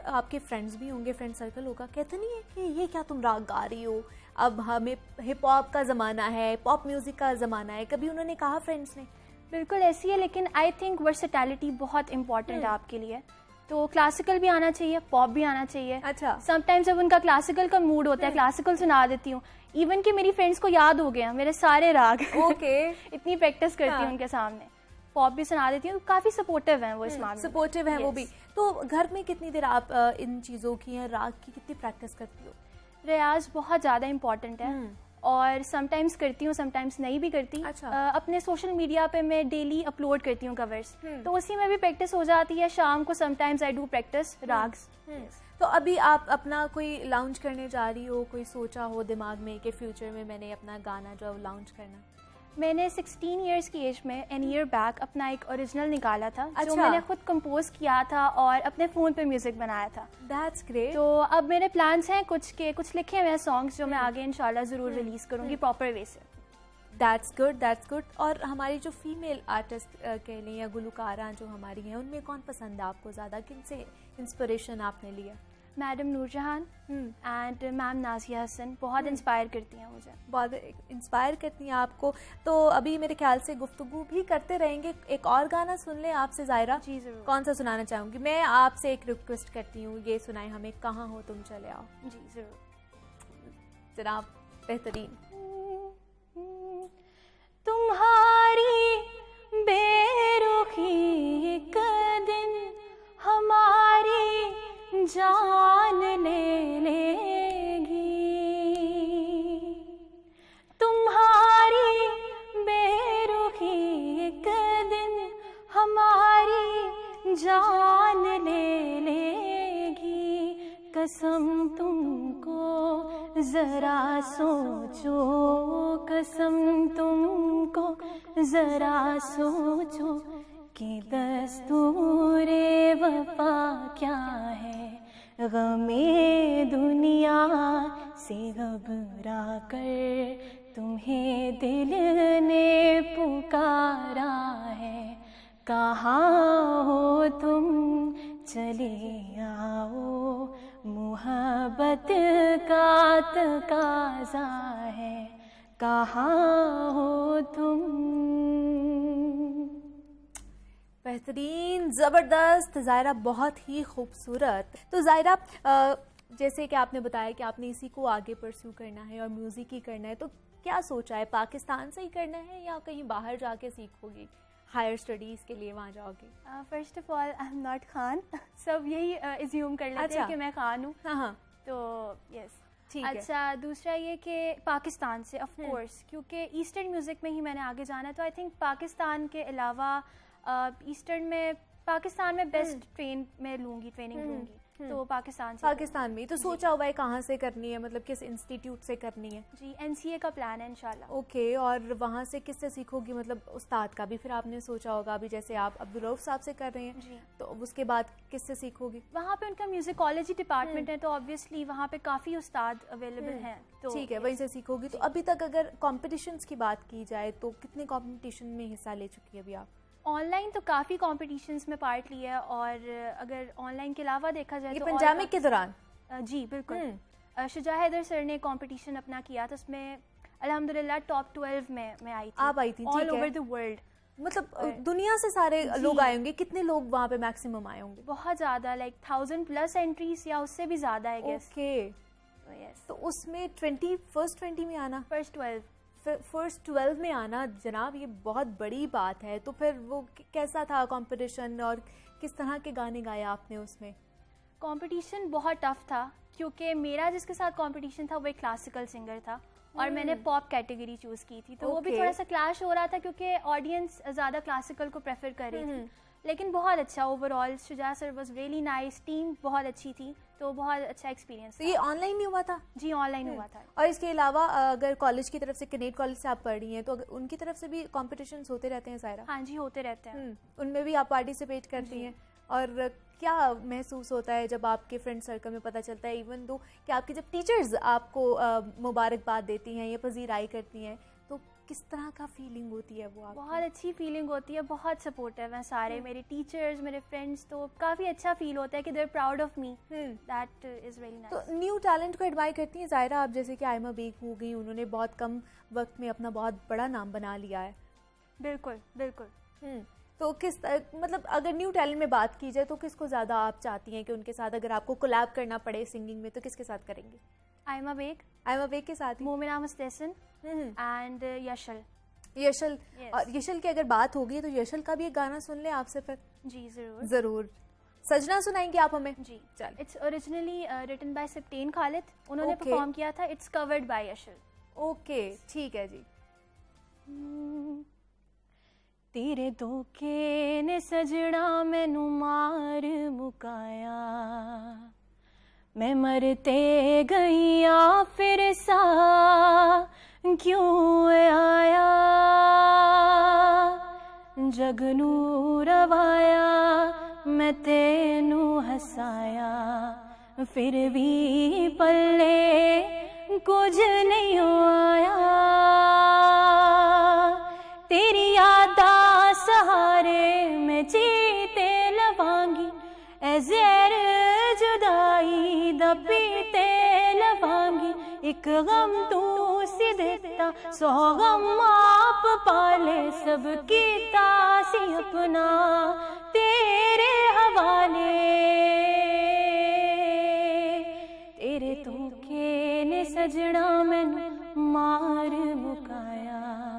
आपके फ्रेंड्स भी होंगे, फ्रेंड सर्कल होगा, कहते नहीं है कि ये क्या तुम राग गा रही हो, अब हमें हिप हॉप का ज़माना है, पॉप म्यूज़िक का ज़माना है, कभी उन्होंने कहा फ्रेंड्स ने? बिल्कुल ऐसी है, लेकिन आई थिंक वर्सेटैलिटी बहुत इंपॉर्टेंट है आपके लिए, तो क्लासिकल भी आना चाहिए, पॉप भी आना चाहिए। अच्छा। समटाइम्स जब उनका क्लासिकल का मूड होता है, क्लासिकल सुना देती हूँ, इवन कि मेरी फ्रेंड्स को याद हो गया मेरे सारे राग। ओके। इतनी प्रैक्टिस करती हूँ उनके सामने, पॉप भी सुना देती हूँ, काफ़ी सपोर्टिव हैं वो इस मामले में। सपोर्टिव हैं वो भी। तो घर में कितनी देर आप इन चीज़ों की या राग की कितनी प्रैक्टिस करती हो? रियाज बहुत ज़्यादा इम्पॉर्टेंट है, और समटाइम्स करती हूँ, समटाइम्स नहीं भी करती। अच्छा। अपने सोशल मीडिया पे मैं डेली अपलोड करती हूँ कवर्स, तो उसी में भी प्रैक्टिस हो जाती है। शाम को sometimes I do practice ragas. तो अभी आप अपना कोई लाउंज करने जा रही हो, कोई सोचा हो दिमाग में कि फ्यूचर में मैंने अपना गाना जो है लाउंज करना? मैंने 16 इयर्स की एज में एन ईयर बैक अपना एक ओरिजिनल निकाला था। अच्छा। जो मैंने खुद कंपोज किया था और अपने फ़ोन पे म्यूज़िक बनाया था। That's great. तो अब मेरे प्लान्स हैं कुछ लिखे हुए हैं सॉन्ग्स जो मैं आगे इंशाल्लाह ज़रूर रिलीज़ करूँगी प्रॉपर वे से। That's good. और हमारी जो फीमेल आर्टिस्ट कह लें या गुलकारा जो हमारी हैं, उनमें कौन पसंद है आपको ज़्यादा? किन से इंस्पिरेशन आपने लिया? Madam Noor Jehan and ma'am Nazia Hassan बहुत इंस्पायर करती हैं मुझे, बहुत इंस्पायर करती हैं आपको। तो अभी मेरे ख्याल से गुफ्तगू भी करते रहेंगे, एक और गाना सुन लें आपसे ज़ायरा। जी ज़रूर। कौन सा सुनाना चाहूँगी? मैं आपसे एक रिक्वेस्ट करती हूँ, ये सुनाएं हमें कहाँ हो तुम चले आओ। जी ज़रूर जनाब, बेहतरीन। तुम्हारी बेरुखी एक दिन हमारी जान ले लेगी, तुम्हारी बेरुखी एक दिन हमारी जान ले लेगी, कसम तुमको जरा सोचो, कसम तुमको जरा सोचो कि दस्तूरे वफा क्या है, गमे दुनिया से घबरा कर तुम्हें दिल ने पुकारा है, कहाँ हो तुम चले आओ, मोहब्बत का तकाज़ा है, कहाँ हो तुम। बेहतरीन, ज़बरदस्त ज़ायरा, बहुत ही खूबसूरत। तो ज़ायरा, जैसे कि आपने बताया कि आपने इसी को आगे परस्यू करना है और म्यूज़िक ही करना है, तो क्या सोचा है, पाकिस्तान से ही करना है या कहीं बाहर जाके सीखोगी, हायर स्टडीज़ के लिए वहाँ जाओगे? First of all I am not Khan, सब यही एज्यूम कर लेते हैं कि मैं खान हूँ। हाँ, तो यस, ठीक है। अच्छा, दूसरा ये कि पाकिस्तान से ऑफ कोर्स, क्योंकि ईस्टर्न म्यूज़िक में ही मैंने आगे जाना है, तो आई थिंक पाकिस्तान के अलावा ईस्टर्न में, पाकिस्तान में बेस्ट ट्रेनिंग लूँगी, तो पाकिस्तान में। तो सोचा हुआ है कहाँ से करनी है, मतलब किस इंस्टीट्यूट से करनी है? जी, NCA का प्लान है इंशाल्लाह। ओके, और वहाँ से किससे सीखोगी, मतलब उस्ताद का भी फिर आपने सोचा होगा, अभी जैसे आप अब्दुल रऊफ साहब से कर रहे हैं जी, तो उसके बाद किससे सीखोगी? वहाँ पे उनका म्यूजिक कॉलेज ही डिपार्टमेंट है, तो ऑब्वियसली वहाँ पे काफ़ी उस्ताद अवेलेबल हैं, तो ठीक है, वहीं से सीखोगी। तो अभी तक अगर कॉम्पिटिशन्स की बात की जाए तो कितने कॉम्पिटिशन में हिस्सा ले चुकी है अभी आप? ऑनलाइन तो काफ़ी कॉम्पिटिशन्स में पार्ट लिया है, और अगर ऑनलाइन के अलावा देखा जाए ये तो पंजामिक के दौरान? जी बिल्कुल। शुजा हैदर सर ने कंपटीशन अपना किया था, उसमें अल्हम्दुलिल्लाह टॉप 12 में मैं आई थी। आप आई थी? ऑल ओवर द वर्ल्ड, मतलब दुनिया से सारे लोग आए होंगे। कितने लोग वहाँ पे मैक्सिमम आए होंगे? बहुत ज़्यादा, लाइक 1000+ एंट्रीज या उससे भी ज़्यादा है गेस। ओके, तो उसमें 20 में आना, फर्स्ट 12 में आना, जनाब ये बहुत बड़ी बात है। तो फिर वो कैसा था कंपटीशन, और किस तरह के गाने गाए आपने उसमें? कंपटीशन बहुत टफ था, क्योंकि मेरा जिसके साथ कंपटीशन था वो एक क्लासिकल सिंगर था, और मैंने पॉप कैटेगरी चूज़ की थी, तो वो भी थोड़ा सा क्लैश हो रहा था, क्योंकि ऑडियंस ज़्यादा क्लासिकल को प्रेफर कर रही थी। लेकिन बहुत अच्छा overall, Shuja sir was really nice, team बहुत अच्छी थी, तो बहुत अच्छा एक्सपीरियंस। तो ये ऑनलाइन ही हुआ था? जी, ऑनलाइन हुआ था। और इसके अलावा अगर कॉलेज की तरफ से, कनेट कॉलेज से आप पढ़ रही हैं, तो उनकी तरफ से भी कॉम्पिटिशन्स होते रहते हैं ज़ायरा? हाँ जी, होते रहते हैं। उनमें भी आप पार्टिसिपेट करती हैं? और क्या महसूस होता है जब आपके फ्रेंड सर्कल में पता चलता है, इवन दो कि आपके जब टीचर्स आपको मुबारकबाद देती हैं या पजीराई करती हैं, तो किस तरह का फीलिंग होती है वो आपको? बहुत अच्छी फीलिंग होती है, बहुत सपोर्टिव हैं सारे मेरे टीचर्स, मेरे फ्रेंड्स, तो काफ़ी अच्छा फील होता है कि they are proud of me, that is very nice. तो न्यू टैलेंट को एडमायर करती हैं ज़ायरा आप? जैसे कि आयमा बेग हो गई, उन्होंने बहुत कम वक्त में अपना बहुत बड़ा नाम बना लिया है। बिल्कुल बिल्कुल। तो मतलब अगर न्यू टैलेंट में बात की जाए तो किसको ज़्यादा आप चाहती हैं कि उनके साथ अगर आपको कोलैब करना पड़े सिंगिंग में, तो किसके साथ करेंगी? आयमा बेग के साथ, मोमिना मुस्तहसन एंड यशल। यशल, और यशल की अगर बात होगी तो यशल का भी एक गाना सुन ले आपसे फिर। जी ज़रूर ज़रूर। सजना सुनाएंगे आप हमें? जी चल। इट्स ओरिजिनली रिटन बाय सप्टेन खालिद, उन्होंने परफॉर्म किया था, it's covered by Yashal. Okay, ठीक है जी। तेरे धोखे ने सजड़ा मैनू मार मुकाया, मैं मरते गईया फिर सा क्यों आया, जग नू रवाया मैं तेनू हसाया, फिर भी पल्ले कुछ नहीं आया, तेरी यादा सहारे मैं जीते लवांगी, ऐ ज़हर जुदाई एक गम तू सी देता, 100 गम आप पाले, सबकी तासी अपना तेरे हवाले। तेरे धोखे ने सजना मैनू मार मुकाया।